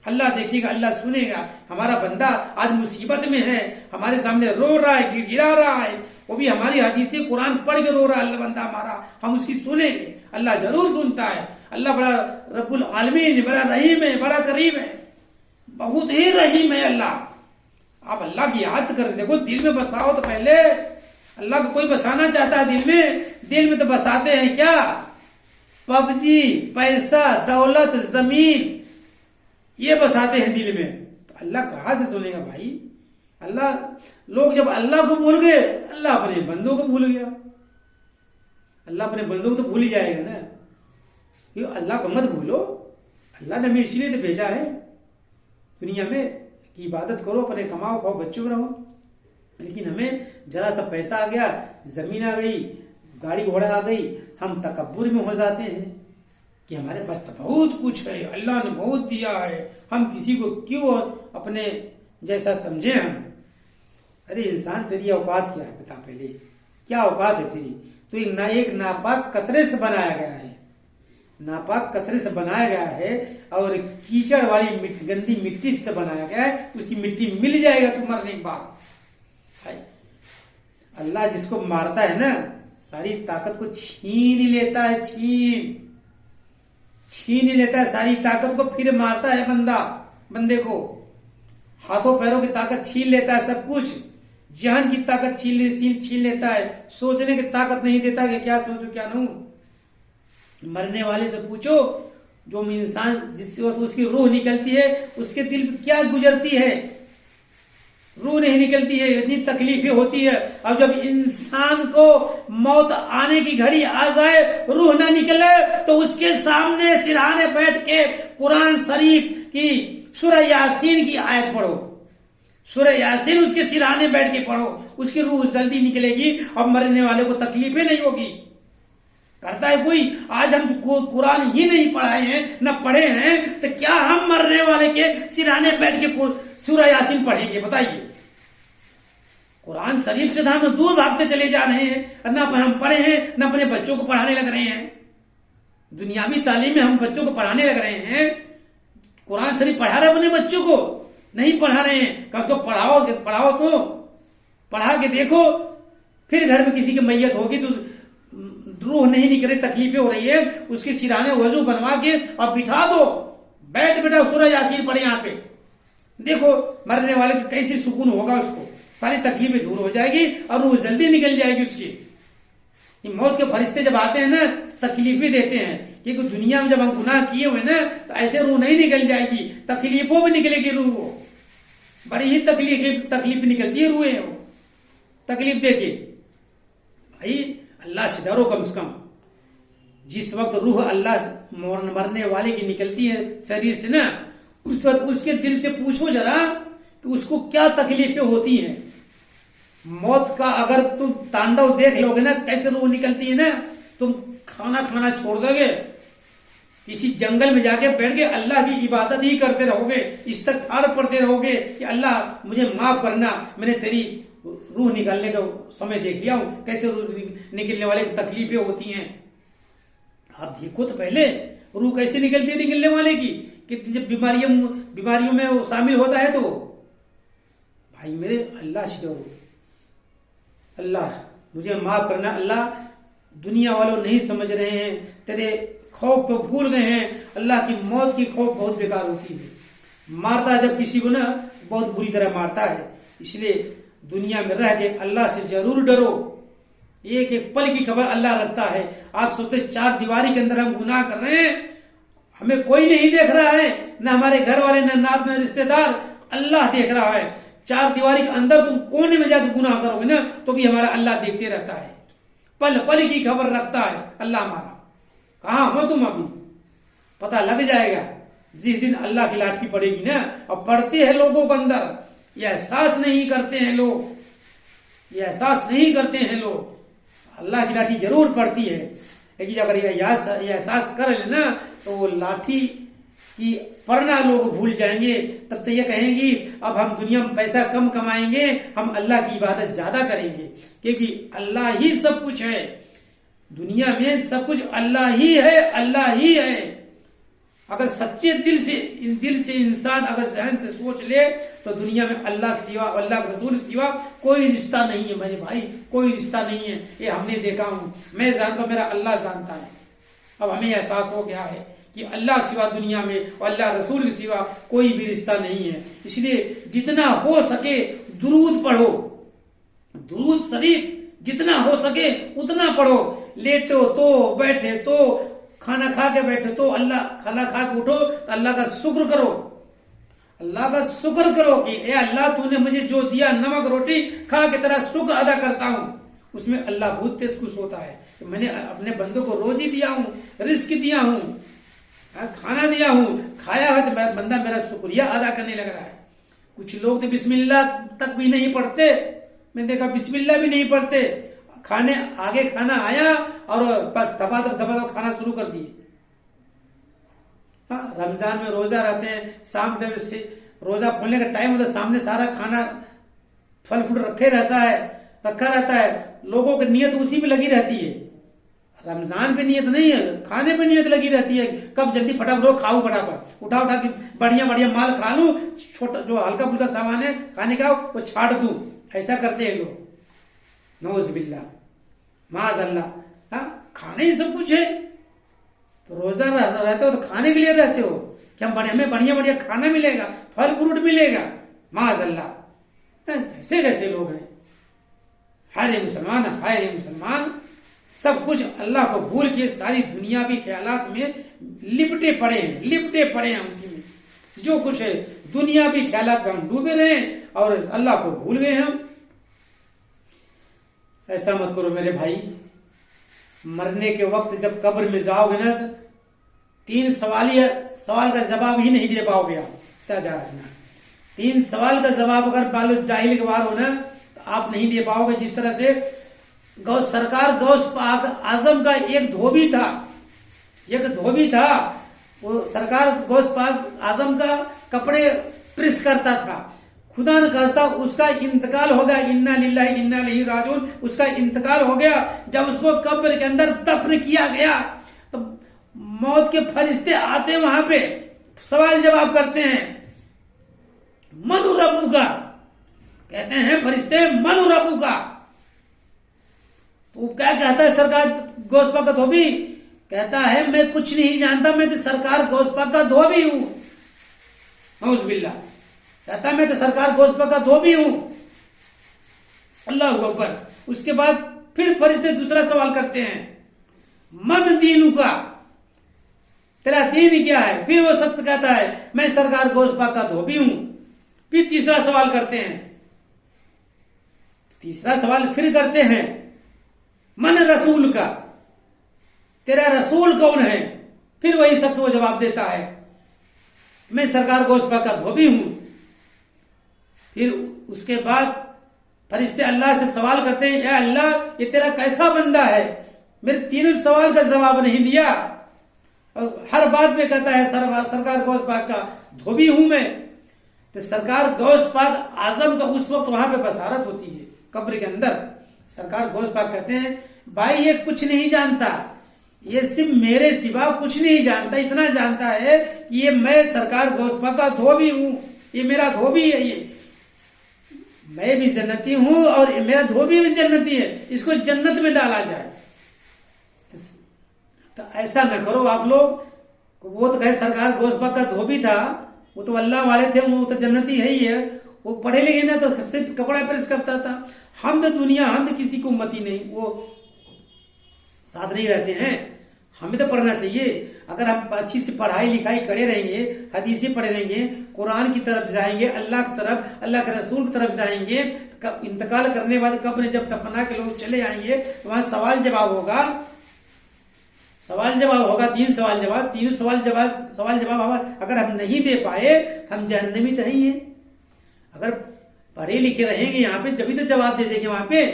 अल्लाह देखेगा, अल्लाह सुनेगा। हमारा बंदा आज मुसीबत में है, हमारे सामने रो रहा है, गिड़गिड़ा रहा है, वो भी हमारी हदीस कुरान पढ़ के रो रहा है। अल्लाह बंदा हमारा, हम उसकी सुनेंगे, अल्लाह जरूर सुनता है। अल्लाह बड़ा रब्बुल आलमीन, बड़ा रहीम है, बड़ा करीम है, बहुत ही रहीम है अल्लाह। आप अल्लाह की याद कर देखो, दिल में बसाओ तो पहले। अल्लाह को कोई बसाना चाहता है दिल में तो बसाते हैं क्या? पबजी, पैसा, दौलत, जमीन, ये बसाते हैं दिल में। तो अल्लाह कहां से सुनेगा भाई? अल्लाह, लोग जब अल्लाह को भूल गए, अल्लाह अपने बंदों को भूल गया। अल्लाह अपने बंदों को तो भूल ही जाएगा ना। ये अल्लाह को मत भूलो, अल्लाह ने हमें इसलिए तो भेजा है दुनिया में कि इबादत करो, अपने कमाओ खाओ, बच्चों में रहो। लेकिन हमें जरा सा पैसा आ गया, जमीन आ गई, गाड़ी घोड़ा आ गई, हम तकब्बुर में हो जाते हैं कि हमारे पास तो बहुत कुछ है, अल्लाह ने बहुत दिया है, हम किसी को क्यों अपने जैसा समझे हम। अरे इंसान, तेरी औकात क्या है बता पहले, क्या औकात है तेरी? तो एक नापाक कतरे से बनाया गया है, नापाक कतरे से बनाया गया है और कीचड़ वाली गंदी मिट्टी से बनाया गया है। उसकी मिट्टी मिल जाएगा तो मरने के बाद। अल्लाह जिसको मारता है ना, सारी ताकत को छीन लेता है, छीन लेता है सारी ताकत को, फिर मारता है बंदे को। हाथों पैरों की ताकत छीन लेता है, सब कुछ, जान की ताकत छीन लेता है, सोचने की ताकत नहीं देता कि क्या सोचो क्या नहीं। मरने वाले से पूछो, जो इंसान जिससे उसकी रूह निकलती है, उसके दिल में क्या गुजरती है? रूह नहीं निकलती है, इतनी तकलीफें होती है। अब जब इंसान को मौत आने की घड़ी आ जाए, रूह ना निकले, तो उसके सामने सिरहाने बैठ के कुरान शरीफ की सूरह यासीन की आयत पढ़ो, सूरह यासीन उसके सिरहाने बैठ के पढ़ो, उसकी रूह जल्दी निकलेगी और मरने वाले को तकलीफें नहीं होगी। करता है कोई? आज हम कुरान ही नहीं पढ़ाए हैं, न पढ़े हैं, तो क्या हम मरने वाले के सिरहाने बैठ के सूरह यासीन पढ़ेंगे? बताइए। कुरान शरीफ से हम दूर भागते चले जा रहे हैं, ना हम पढ़े हैं, न अपने बच्चों को पढ़ाने लग रहे हैं। दुनियावी तालीम में हम बच्चों को पढ़ाने लग रहे हैं, कुरान शरीफ पढ़ा रहे अपने बच्चों को? नहीं पढ़ा रहे हैं। कब को पढ़ाओ तो पढ़ा के देखो, फिर घर में किसी की मैयत होगी तो रूह नहीं निकले, तकलीफें हो रही है, उसके सिरहाने वजू बनवा के और बिठा दो, बैठ बेटा सूरह यासीन पढ़े यहाँ पे, देखो मरने वाले को कैसे सुकून होगा, उसको सारी तकलीफें दूर हो जाएगी और रूह जल्दी निकल जाएगी उसकी। मौत के फरिश्ते जब आते हैं ना, तकलीफें देते हैं, क्योंकि दुनिया में जब हम गुनाह किए हुए ना, तो ऐसे रूह नहीं निकल जाएगी, तकलीफों में निकलेगी रूह, बड़ी ही तकलीफ निकलती है रूहें, वो तकलीफ देके। भाई अल्लाह से डरो कम से कम। जिस वक्त रूह अल्लाह मरने वाले की निकलती है शरीर से ना, उस वक्त उसके दिल से पूछो जरा कि उसको क्या तकलीफें होती हैं। मौत का अगर तुम तांडव देख लोगे ना, कैसे रूह निकलती है ना, तुम खाना छोड़ दोगे, किसी जंगल में जाके बैठ के अल्लाह की इबादत ही करते रहोगे, इस्तगफार पढ़ते रहोगे कि अल्लाह मुझे माफ करना, मैंने तेरी रूह निकालने का समय देख लिया हूं, कैसे रूह निकलने वाले की तकलीफें होती हैं। आप देखो तो पहले रूह कैसे निकलती है निकलने वाले की, कि जब बीमारियों में वो शामिल होता है तो भाई मेरे अल्लाह से डरो। अल्लाह मुझे माफ करना, अल्लाह दुनिया वालों नहीं समझ रहे हैं, तेरे खौफ को भूल गए हैं। अल्लाह की मौत की खौफ बहुत बेकार होती है, मारता है जब किसी को ना बहुत बुरी तरह मारता है। इसलिए दुनिया में रह के अल्लाह से जरूर डरो। एक एक पल की खबर अल्लाह रखता है। आप सोचते 4 दीवारी के अंदर हम गुनाह कर रहे हैं, हमें कोई नहीं देख रहा है, न हमारे घर वाले, न नात, न रिश्तेदार, अल्लाह देख रहा है। 4 दीवारी के अंदर तुम कोने में जाकर गुनाह करोगे ना तो भी हमारा अल्लाह देखते रहता है, पल पल की खबर रखता है अल्लाह हमारा। कहां हो तुम अभी पता लग जाएगा जिस दिन अल्लाह की लाठी पड़ेगी ना। और पड़ते हैं लोगों के अंदर, ये एहसास नहीं करते हैं लोग, ये एहसास नहीं करते हैं लोग। अल्लाह की लाठी जरूर पड़ती है, लेकिन अगर ये एहसास कर ले ना तो वो लाठी की पढ़ना लोग भूल जाएंगे। तब तो ये कहेंगे अब हम दुनिया में पैसा कम कमाएंगे, हम अल्लाह की इबादत ज्यादा करेंगे, क्योंकि अल्लाह ही सब कुछ है। दुनिया में सब कुछ अल्लाह ही है, अल्लाह ही है। अगर सच्चे दिल से इंसान अगर जहन से सोच ले तो दुनिया में अल्लाह के सिवा, अल्लाह के रसूल के सिवा कोई रिश्ता नहीं है मेरे भाई, कोई रिश्ता नहीं है। ये हमने देखा हूं, मैं जानता हूं, मेरा अल्लाह जानता है। अब हमें एहसास हो गया है कि अल्लाह के सिवा दुनिया में और अल्लाह रसूल के सिवा कोई भी रिश्ता नहीं है। इसलिए जितना हो सके दुरूद पढ़ो, दुरूद शरीफ जितना हो सके उतना पढ़ो। लेटो तो, बैठे तो, खाना खा के बैठे तो, अल्लाह खाना खा के उठो तो अल्लाह का शुक्र करो, अल्लाह का शुक्र करो कि ए अल्लाह तूने मुझे जो दिया, नमक रोटी खा के तेरा शुक्र अदा करता हूं। उसमें अल्लाह बहुत तेज खुश होता है कि मैंने अपने बंदों को रोजी दिया हूं, रिस्क दिया हूं, खाना दिया हूं, खाया है तो बंदा मेरा शुक्रिया अदा करने लग रहा है। कुछ लोग तो बिस्मिल्लाह तक भी नहीं पढ़ते, मैंने देखा बिस्मिल्लाह भी नहीं पढ़ते, खाने आगे खाना आया और बस दबा खाना शुरू कर दिए। हाँ, रमजान में रोजा रहते हैं, शाम से रोजा खोलने का टाइम होता है, सामने सारा खाना फल फ्रूट रखा रहता है, लोगों की नियत उसी पे लगी रहती है। रमजान पे नियत नहीं है, खाने पे नियत लगी रहती है, कब जल्दी फटाफट खाऊं, फटाफट उठा के बढ़िया बढ़िया माल खा लूं, छोटा जो हल्का फुल्का सामान है खाने का वो छाट दूं। ऐसा करते हैं लोग, नौज़ुबिल्लाह, माज़अल्लाह। हाँ, खाने ही सब कुछ है, तो रोजा रहते हो तो खाने के लिए रहते हो कि हमें बढ़िया बढ़िया खाना मिलेगा, फल फ्रूट मिलेगा, माज़अल्लाह। ऐसे कैसे लोग हैं? हाय मुसलमान, सब कुछ अल्लाह को भूल के सारी दुनियावी ख्यालात में लिपटे पड़े हैं उसी में जो कुछ है दुनियावी ख्यालात में हम डूबे रहे और अल्लाह को भूल गए हम। ऐसा मत करो मेरे भाई। मरने के वक्त जब कब्र में जाओगे ना, 3 सवाल का जवाब ही नहीं दे पाओगे आप, क्या जा रखना। 3 सवाल का जवाब अगर बालो जाहिल के बार हो ना तो आप नहीं दे पाओगे। जिस तरह से सरकार गौस पाक आजम का एक धोबी था, वो सरकार गौस पाक आजम का कपड़े प्रेस करता था। खुदा न खास्ता उसका इंतकाल हो गया, इन्ना लिल्लाहि इन्ना इलैहि राजिऊन, उसका इंतकाल हो गया। जब उसको कब्र के अंदर दफन किया गया तो मौत के फरिश्ते आते वहां पे सवाल जवाब करते हैं, मनु रब्बुका, कहते हैं फरिश्ते मनु रब्बुका। तो क्या कहता है सरकार गौस पाक का धोबी? कहता है मैं कुछ नहीं जानता, मैं तो सरकार गौस पाक का धोबी हूं। नौज़ुबिल्लाह, कहता मैं तो सरकार गौस पाक का धोबी हूं। अल्लाह अकबर। उसके बाद फिर फरिश्ते दूसरा सवाल करते हैं, मन दीनु का, तेरा दीन क्या है? फिर वो शख्स कहता है मैं सरकार गौस पाक का धोबी हूं। फिर तीसरा सवाल करते हैं, तीसरा सवाल फिर करते हैं, मन रसूल का, तेरा रसूल कौन है? फिर वही शख्स वो जवाब देता है मैं सरकार गौस पाक का धोबी हूं। फिर उसके बाद फरिश्ते अल्लाह से सवाल करते हैं, या अल्लाह ये तेरा कैसा बंदा है, मेरे 3 सवाल का जवाब नहीं दिया। और हर बात में कहता है सरकार गौस पाक का धोबी हूं मैं। तो सरकार गौस पाक आजम का उस वक्त वहां पे बसारत होती है। कब्र के अंदर। सरकार गौस पाक कहते हैं भाई ये कुछ नहीं जानता, ये सिर्फ मेरे सिवा कुछ नहीं जानता, इतना जानता है कि ये मैं सरकार गौस पाक का धोबी हूं, ये मेरा धोबी है, ये मैं भी जन्नती हूं और मेरा धोबी भी जन्नती है, इसको जन्नत में डाला जाए। तो ऐसा न करो आप लोग। वो तो कहे सरकार गौस पाक का धोबी था, वो तो अल्लाह वाले थे, वो तो जन्नती है ही है, वो पढ़े लिखे ना तो सिर्फ कपड़ा प्रेस करता था। हम तो दुनिया, हम तो किसी को उम्मती नहीं, वो साथ नहीं रहते हैं। हमें तो पढ़ना चाहिए। अगर हम अच्छी से पढ़ाई लिखाई करे रहेंगे, हदीसें पढ़े रहेंगे, कुरान की तरफ जाएंगे, अल्लाह की तरफ, अल्लाह के रसूल की तरफ जाएंगे, कब इंतकाल करने बाद कब्र जब तपना के लोग चले आएंगे तो वहां सवाल जवाब होगा, सवाल जवाब होगा, 3 सवाल जवाब, तीनों सवाल जवाब अगर हम नहीं दे पाए तो हम जहन्नमी तो नहीं है। अगर पढ़े लिखे रहेंगे यहाँ पे जब भी तो जवाब दे देंगे वहां पे।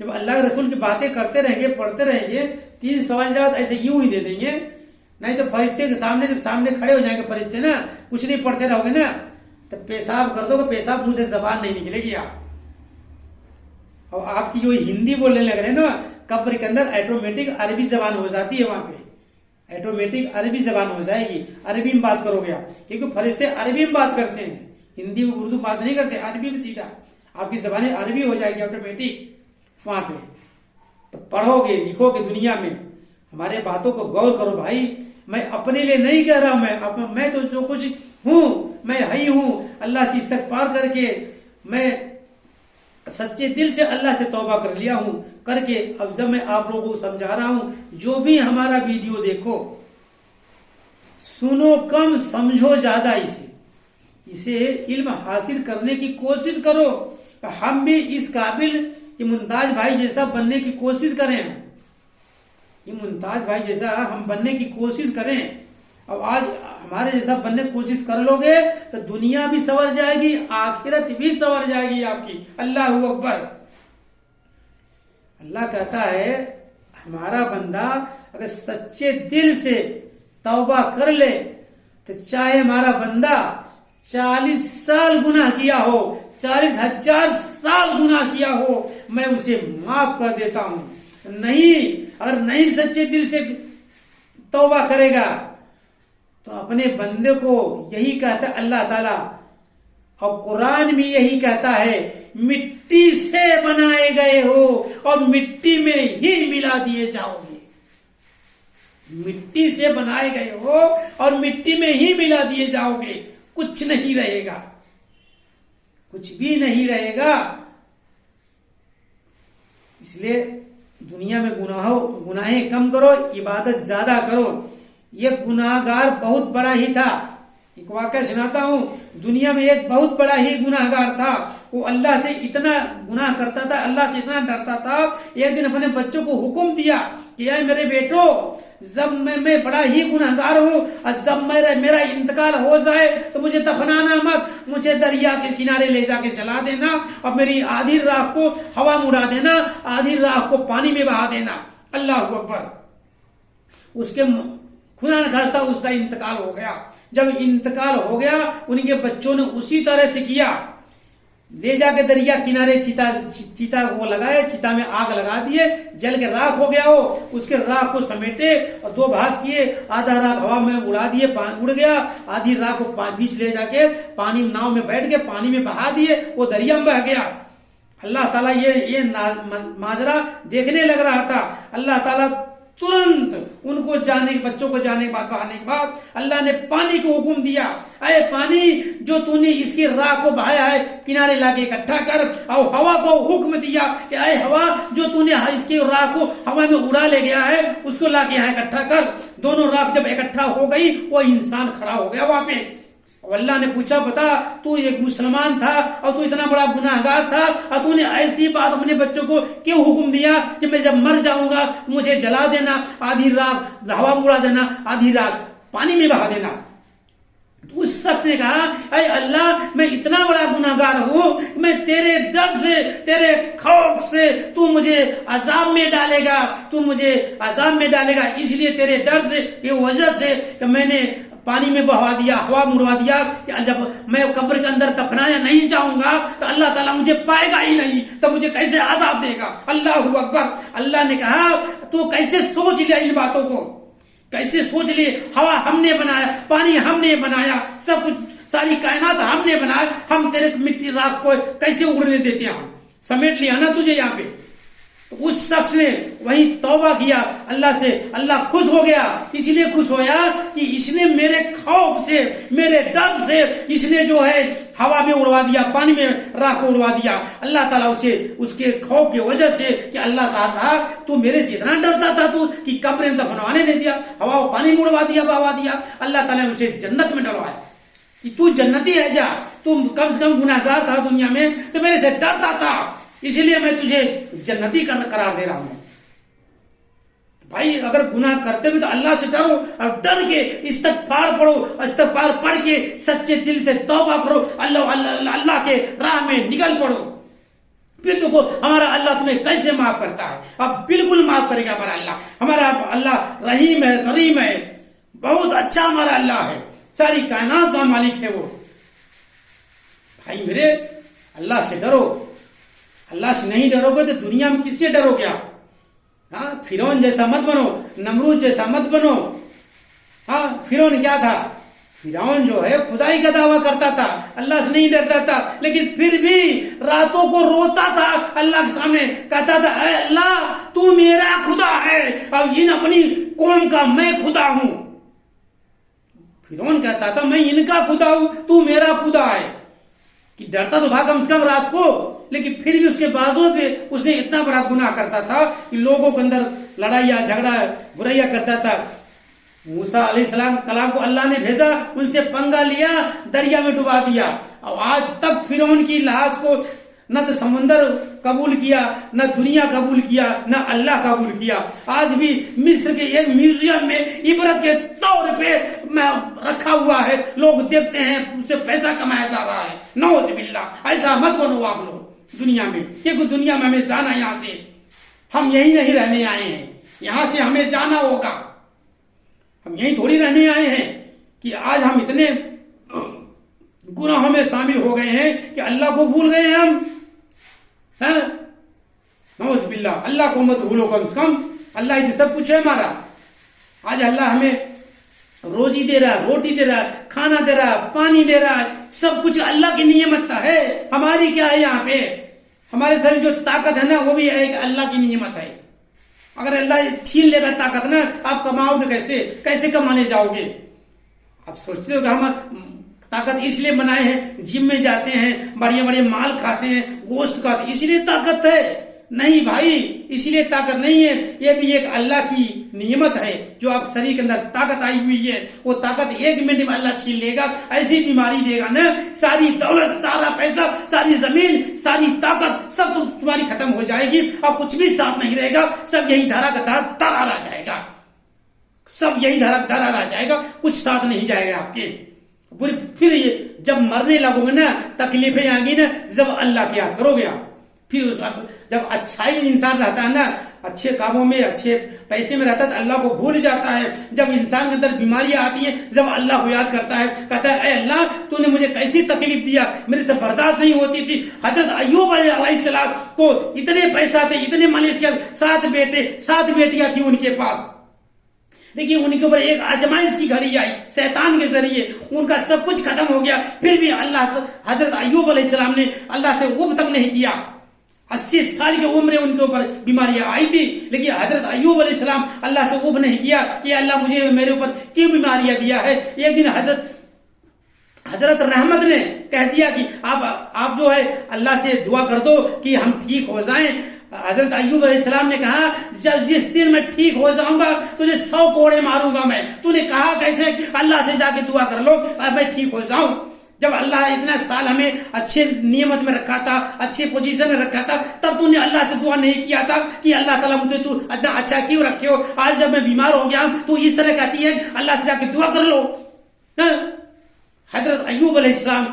जब अल्लाह के रसूल की बातें करते रहेंगे, पढ़ते रहेंगे, 3 सवाल जवाब ऐसे यूं ही दे देंगे। नहीं तो फरिश्ते के सामने जब सामने खड़े हो जाएंगे फरिश्ते ना, कुछ नहीं पढ़ते रहोगे ना तो पेशाब कर दोगे, पेशाब मुंह से जबान नहीं निकलेगी आप। और आपकी जो हिंदी बोलने लग रहे हैं ना कब्र के अंदर, ऑटोमेटिक अरबी जबान हो जाती है वहां पे, ऑटोमेटिक अरबी जबान हो जाएगी, अरबी में बात करोगे आप, क्योंकि फरिश्ते अरबी में बात करते हैं, हिंदी में उर्दू बात नहीं करते, अरबी में सीधा आपकी जबान अरबी हो जाएगी ऑटोमेटिक वहां पे। तो पढ़ोगे लिखोगे दुनिया में, हमारे बातों को गौर करो भाई। मैं अपने लिए नहीं कह रहा, मैं तो जो कुछ हूं मैं ही हूं, अल्लाह से इस्तगफार करके मैं सच्चे दिल से अल्लाह से तौबा कर लिया हूं करके। अब जब मैं आप लोगों को समझा रहा हूं, जो भी हमारा वीडियो देखो, सुनो कम समझो ज्यादा, इसे इल्म हासिल करने की कोशिश करो। हम भी इस काबिल कि मुमताज भाई जैसा बनने की कोशिश करें, ये मुमताज भाई जैसा हम बनने की कोशिश करें। अब आज हमारे जैसा बनने की कोशिश कर लोगे तो दुनिया भी संवर जाएगी, आखिरत भी संवर जाएगी आपकी। अल्लाह अकबर। अल्लाह कहता है हमारा बंदा अगर सच्चे दिल से तौबा कर ले तो चाहे हमारा बंदा 40 साल गुनाह किया हो, 40,000 साल गुनाह किया हो, मैं उसे माफ कर देता हूं। नहीं, अगर नहीं सच्चे दिल से तौबा करेगा तो अपने बंदे को यही कहता है अल्लाह ताला, और कुरान में यही कहता है मिट्टी से बनाए गए हो और मिट्टी में ही मिला दिए जाओगे। मिट्टी से बनाए गए हो और मिट्टी में ही मिला दिए जाओगे, कुछ नहीं रहेगा, कुछ भी नहीं रहेगा। इसलिए दुनिया में गुनाहें कम करो, इबादत ज्यादा करो। ये गुनाहगार बहुत बड़ा ही था, एक वाकया सुनाता हूं। दुनिया में एक बहुत बड़ा ही गुनाहगार था, वो अल्लाह से इतना गुनाह करता था, अल्लाह से इतना डरता था। एक दिन अपने बच्चों को हुक्म दिया कि यार मेरे बेटो, जब मैं बड़ा ही गुनाहगार हूँ और जब मेरा इंतकाल हो जाए तो मुझे दफनाना मत, मुझे दरिया के किनारे ले जाके जला देना और मेरी आधी राख को हवा में उड़ा देना, आधी राख को पानी में बहा देना। अल्लाह अकबर। उसके खुदा न खास्ता उसका इंतकाल हो गया। जब इंतकाल हो गया उनके बच्चों ने उसी तरह से किया, ले जाके दरिया किनारे चिता वो लगाए, चिता में आग लगा दिए, जल के राख हो गया हो। उसके राख को समेटे और 2 भाग किए, आधा राख हवा में उड़ा दिए, उड़ गया, आधी राख को बीच ले जाके पानी नाव में बैठ के पानी में बहा दिए, वो दरिया में बह गया। अल्लाह ताला ये माजरा देखने लग रहा था। अल्लाह ताला तुरंत उनको बच्चों को जाने के बाद बहाने के बाद अल्लाह ने पानी को हुक्म दिया, अरे पानी जो तूने इसकी राख को बहाया है किनारे लाके इकट्ठा कर। और हवा को हुक्म दिया कि अरे हवा जो तूने इसकी राख को हवा में उड़ा ले गया है उसको लाके यहाँ इकट्ठा कर। दोनों राख जब इकट्ठा हो गई वो इंसान खड़ा हो गया वहां पे। अल्लाह ने पूछा, बता तू एक मुसलमान था और तू इतना बड़ा गुनाहगार था और तूने ऐसी बात अपने बच्चों को क्यों हुक्म दिया कि मैं जब मर जाऊंगा मुझे जला देना, आधी राख हवा में उड़ा देना, आधी राख पानी में बहा देना। तो उस शख्स ने कहा, अरे अल्लाह मैं इतना बड़ा गुनाहगार हूं, मैं तेरे डर से, तेरे खौफ से तू मुझे अजाब में डालेगा, तू मुझे अजाब में डालेगा, इसलिए तेरे डर से, ये वजह से कि मैंने पानी में बहा दिया, हवा में उड़वा दिया कि जब मैं कब्र के अंदर दफनाया नहीं जाऊंगा तो अल्लाह ताला मुझे पाएगा ही नहीं, तो मुझे कैसे आजाब देगा। अल्लाहू अकबर। अल्लाह ने कहा तू कैसे सोच लिया इन बातों को, कैसे सोच लिए। हवा हमने बनाया, पानी हमने बनाया, सब कुछ सारी कायनात हमने बनाया, हम तेरे मिट्टी राख को कैसे उड़ने देते हैं। हम समेट लिया ना तुझे यहाँ पे। तो उस शख्स ने वही तौबा किया अल्लाह से, अल्लाह खुश हो गया। इसलिए खुश होया कि इसने मेरे खौफ से, मेरे डर से इसने जो है हवा में उड़वा दिया, पानी में राख को उड़वा दिया। अल्लाह ताला उसे उसके खौफ की वजह से कि अल्लाह कहा तू मेरे से इतना डरता था तू कि कब्र में दफनवाने नहीं दिया, हवा पानी में उड़वा दिया, बहा दिया। अल्लाह ताला ने उसे जन्नत में डलवाया कि तू जन्नती है जा, तू कम से कम गुनाहगार था दुनिया में तो मेरे से डरता था, इसलिए मैं तुझे जन्नती करार दे रहा हूं। भाई अगर गुनाह करते भी तो अल्लाह से डरो और डर के इस्तगफार पढ़ो, इस्तगफार पढ़ के सच्चे दिल से तौबा करो, अल्लाह के राह में निकल पड़ो। फिर देखो हमारा अल्लाह तुम्हें कैसे माफ करता है। अब बिल्कुल माफ करेगा हमारा अल्लाह। हमारा अल्लाह रहीम है, करीम है, बहुत अच्छा हमारा अल्लाह है, सारी कायनात का मालिक है वो। भाई मेरे अल्लाह से डरो। अल्लाह से नहीं डरोगे तो दुनिया में किससे डरोगे आप? हाँ, फिरौन जैसा मत बनो, नमरूद जैसा मत बनो। हाँ, फिरौन क्या था? फिरौन जो है खुदाई का दावा करता था, अल्लाह से नहीं डरता था, लेकिन फिर भी रातों को रोता था अल्लाह के सामने, कहता था अल्लाह तू मेरा खुदा है और इन अपनी कौम का मैं खुदा हूं। फिरौन कहता था मैं इनका खुदा हूं, तू मेरा खुदा है। कि डरता तो था कम से कम रात को, लेकिन फिर भी उसके बावजूद भी उसने इतना बड़ा गुनाह करता था कि लोगों के अंदर लड़ाइया झगड़ा बुराइया करता था। मूसा अलैहिस्सलाम कलाम को अल्लाह ने भेजा, उनसे पंगा लिया, दरिया में डुबा दिया। और आज तक फिरौन की लाश को न तो समुंदर कबूल किया, न दुनिया कबूल किया, न अल्लाह कबूल किया। आज भी मिस्र के एक म्यूजियम में इबरत के तौर पे रखा हुआ है, लोग देखते हैं, उससे पैसा कमाया जा रहा है। नौज़ बिल्लाह, ऐसा मत बनो आप लोग दुनिया में, क्योंकि दुनिया में हमें जाना, यहाँ से हम यही नहीं रहने आए हैं, यहाँ से हमें जाना होगा। हम यही थोड़ी रहने आए हैं कि आज हम इतने गुनाहों में शामिल हो गए हैं कि अल्लाह को भूल गए हैं हम। नौज़ बिल्लाह, अल्लाह को मत भूलो कम से कम। अल्लाह ही सब कुछ है हमारा। आज अल्लाह हमें रोजी दे रहा है, रोटी दे रहा है, खाना दे रहा है, पानी दे रहा है, सब कुछ अल्लाह की नियमत है। हमारी क्या है यहाँ पे? हमारे शरीर जो ताकत है ना, वो भी एक अल्लाह की नियमत है। अगर अल्लाह छीन लेगा ताकत ना, आप कमाओगे कैसे? कैसे कमाने जाओगे? आप सोचते हो कि हम ताकत इसलिए बनाए हैं, जिम में जाते हैं, बढ़िया बढ़िया माल खाते हैं, गोश्त खाते हैं, इसलिए ताकत है? नहीं भाई, इसलिए ताकत नहीं है। ये भी एक अल्लाह की नियमत है जो आप शरीर के अंदर ताकत आई हुई है। वो ताकत एक मिनट में अल्लाह छीन लेगा, ऐसी बीमारी देगा ना, सारी दौलत, सारा पैसा, सारी जमीन, सारी ताकत सब तो तुम्हारी खत्म हो जाएगी और कुछ भी साथ नहीं रहेगा। सब यही धारा का धारा रह जाएगा, सब यही धारा का धारा रह जाएगा, कुछ साथ नहीं जाएगा आपके। फिर ये जब मरने लगोगे ना, तकलीफें आएंगी ना, जब अल्लाह की याद करोगे आप। फिर उस जब अच्छाई में इंसान रहता है ना, अच्छे कामों में, अच्छे पैसे में रहता है तो अल्लाह को भूल जाता है। जब इंसान के अंदर बीमारियां आती हैं, जब अल्लाह को याद करता है, कहता है अल्लाह तूने मुझे कैसी तकलीफ दिया, मेरे से बर्दाश्त नहीं होती थी। हजरत अय्यूब अलैहिस्सलाम को इतने पैसा थे, इतने मलेशिया, 7 बेटे 7 बेटियां थी उनके पास, लेकिन उनके ऊपर एक आजमाइश की घड़ी आई शैतान के जरिए, उनका सब कुछ खत्म हो गया। फिर भी अल्लाह, हजरत अय्यूब अलैहिस्सलाम ने अल्लाह से उब तक नहीं किया। 80 साल की उम्र में उनके ऊपर बीमारियां आई थी, लेकिन हजरत अय्यूब अलैहिस्सलाम अल्लाह से उब नहीं किया कि अल्लाह मुझे मेरे ऊपर क्यों बीमारियां दिया है। एक दिन हजरत रहमत ने कह दिया कि आप जो है अल्लाह से दुआ कर दो कि हम ठीक हो जाएं। हजरत अय्यूब अलैहिस्सलाम ने कहा जिस दिन मैं ठीक हो जाऊंगा तुझे 100 कोड़े मारूंगा मैं। तूने कहा कैसे? अल्लाह से जाके दुआ कर लो और मैं ठीक हो जाऊं। जब अल्लाह इतना साल हमें अच्छे नियमत में रखा था, अच्छे पोजीशन में रखा था, तब तूने अल्लाह से दुआ नहीं किया था कि अल्लाह ताला मुझे तू इतना अच्छा क्यों रखे हो। आज जब मैं बीमार हो गया तो इस तरह कहती है अल्लाह से जाके दुआ कर लो। हजरत अय्यूब अलैहिस्सलाम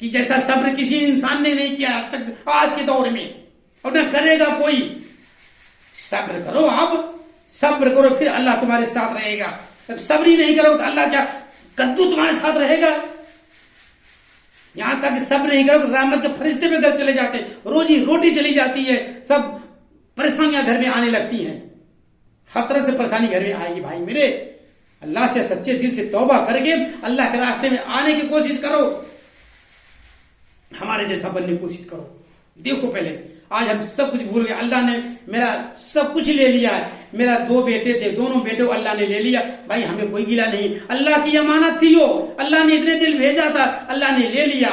की जैसा सब्र किसी इंसान ने नहीं किया आज तक, आज के दौर में, और न करेगा कोई। सब्र करो, आप सब्र करो, फिर अल्लाह तुम्हारे साथ रहेगा। जब सब्र ही नहीं करोगे तो अल्लाह क्या कद्दू तुम्हारे साथ रहेगा। यहां तक सब्र नहीं करो तो रहमत के फरिश्ते पे घर चले जाते, रोजी रोटी चली जाती है, सब परेशानियां घर में आने लगती हैं, हर तरह से परेशानी घर में आएगी। भाई मेरे, अल्लाह से सच्चे दिल से तौबा करके अल्लाह के रास्ते में आने की कोशिश करो, हमारे जैसा बनने की कोशिश करो। देखो पहले आज हम सब कुछ भूल गए, अल्लाह ने मेरा सब कुछ ले लिया है। मेरा 2 बेटे थे, दोनों बेटों अल्लाह ने ले लिया। भाई हमें कोई गिला नहीं, अल्लाह की अमानत थी वो, अल्लाह ने इतने दिल भेजा था, अल्लाह ने ले लिया।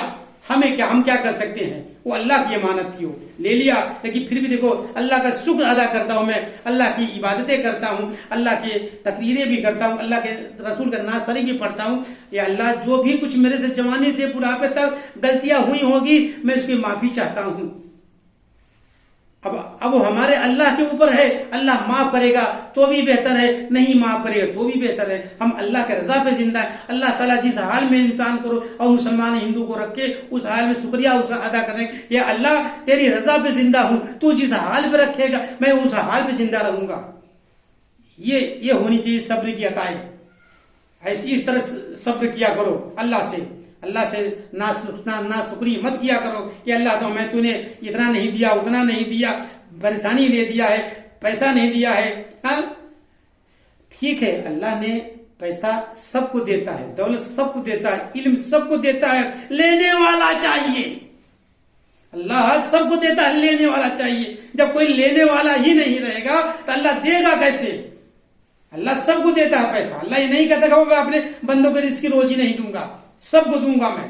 हमें क्या, हम क्या कर सकते हैं, वो अल्लाह की अमानत थी, वो ले लिया। लेकिन फिर भी देखो अल्लाह का शुक्र अदा करता हूं मैं, अल्लाह की इबादतें करता हूं, अल्लाह के तकरीरें भी करता हूं, अल्लाह के रसूल का नात शरीफ भी पढ़ता हूं। या अल्लाह जो भी कुछ मेरे से जवानी से बुढ़ापे तक गलतियां हुई होगी मैं उसकी माफी चाहता हूं। अब वो हमारे अल्लाह के ऊपर है, अल्लाह माफ करेगा तो भी बेहतर है, नहीं माफ करेगा तो भी बेहतर है। हम अल्लाह के रजा पे जिंदा है। अल्लाह ताला जिस हाल में इंसान को और मुसलमान हिंदू को रखे उस हाल में शुक्रिया उसका अदा करने, या अल्लाह तेरी रजा पे जिंदा हूं, तू जिस हाल पे रखेगा मैं उस हाल पे जिंदा रहूंगा। ये होनी चाहिए सब्र की अताई। ऐसी इस तरह सब्र किया करो अल्लाह से ना शुक्री मत किया करो कि अल्लाह तो मैं तूने इतना नहीं दिया, उतना नहीं दिया, परेशानी दे दिया है, पैसा नहीं दिया है। हाँ ठीक है, अल्लाह ने पैसा सबको देता है, दौलत सबको देता है, इल्म सबको देता है, लेने वाला चाहिए। अल्लाह सबको देता है, लेने वाला चाहिए। जब कोई लेने वाला ही नहीं रहेगा तो अल्लाह देगा कैसे? अल्लाह सबको देता है पैसा। अल्लाह ये नहीं कहता मैं अपने बंदों को रिस्क रोजी नहीं दूंगा, सबको दूंगा मैं।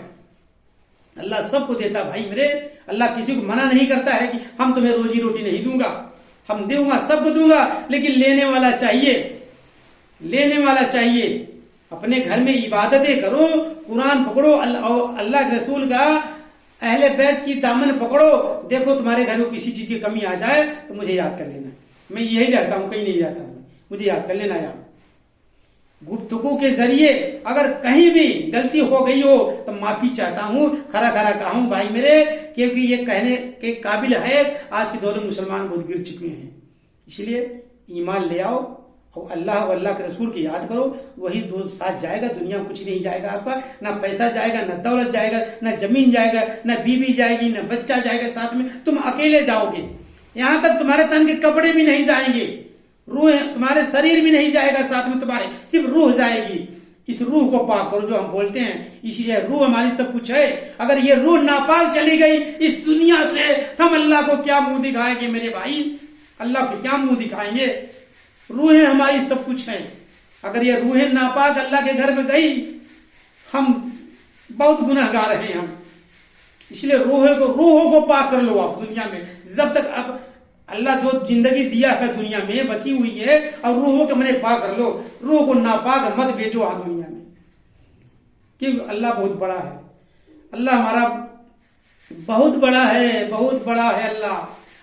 अल्लाह सबको देता भाई मेरे। अल्लाह किसी को मना नहीं करता है कि हम तुम्हें रोजी रोटी नहीं दूंगा, हम दूंगा, सबको दूंगा, लेकिन लेने वाला चाहिए, लेने वाला चाहिए। अपने घर में इबादतें करो, कुरान पकड़ो, अल्लाह के रसूल का अहले बैत की दामन पकड़ो। देखो तुम्हारे घर में किसी चीज की कमी आ जाए तो मुझे याद कर लेना, मैं यही रहता हूं, कहीं नहीं जाता हूं, मुझे याद कर लेना। यार गुफ्तगू के जरिए अगर कहीं भी गलती हो गई हो तो माफी चाहता हूं, खरा खरा कहूं भाई मेरे, क्योंकि ये कहने के काबिल है। आज के दौर में मुसलमान बहुत गिर चुके हैं, इसलिए ईमान ले आओ और अल्लाह और अल्लाह के रसूल की याद करो, वही दो साथ जाएगा। दुनिया में कुछ नहीं जाएगा आपका, ना पैसा जाएगा, ना दौलत जाएगा, ना जमीन जाएगा, ना बीवी जाएगी, ना बच्चा जाएगा साथ में, तुम अकेले जाओगे। यहां तक तुम्हारे तन के कपड़े भी नहीं जाएंगे, रूह तुम्हारे शरीर भी नहीं जाएगा साथ में, तुम्हारे सिर्फ रूह जाएगी। इस रूह को पाक करो जो हम बोलते हैं, इसलिए रूह हमारी सब कुछ है। अगर ये रूह नापाक चली गई इस दुनिया से तो हम अल्लाह को क्या मुंह दिखाएंगे मेरे भाई? अल्लाह को क्या मुंह दिखाएंगे? रूहें हमारी सब कुछ है। अगर ये रूहें नापाक अल्लाह के घर में गई, हम बहुत गुनहगार हैं हम। इसलिए रूहों को पाक कर लो आप दुनिया में। जब तक अब अल्लाह जो जिंदगी दिया है दुनिया में बची हुई है, और रूहों के मैंने पाक कर लो, रूह को नापाक मत भेजो आ दुनिया में, क्योंकि अल्लाह बहुत बड़ा है। अल्लाह हमारा बहुत बड़ा है, बहुत बड़ा है अल्लाह।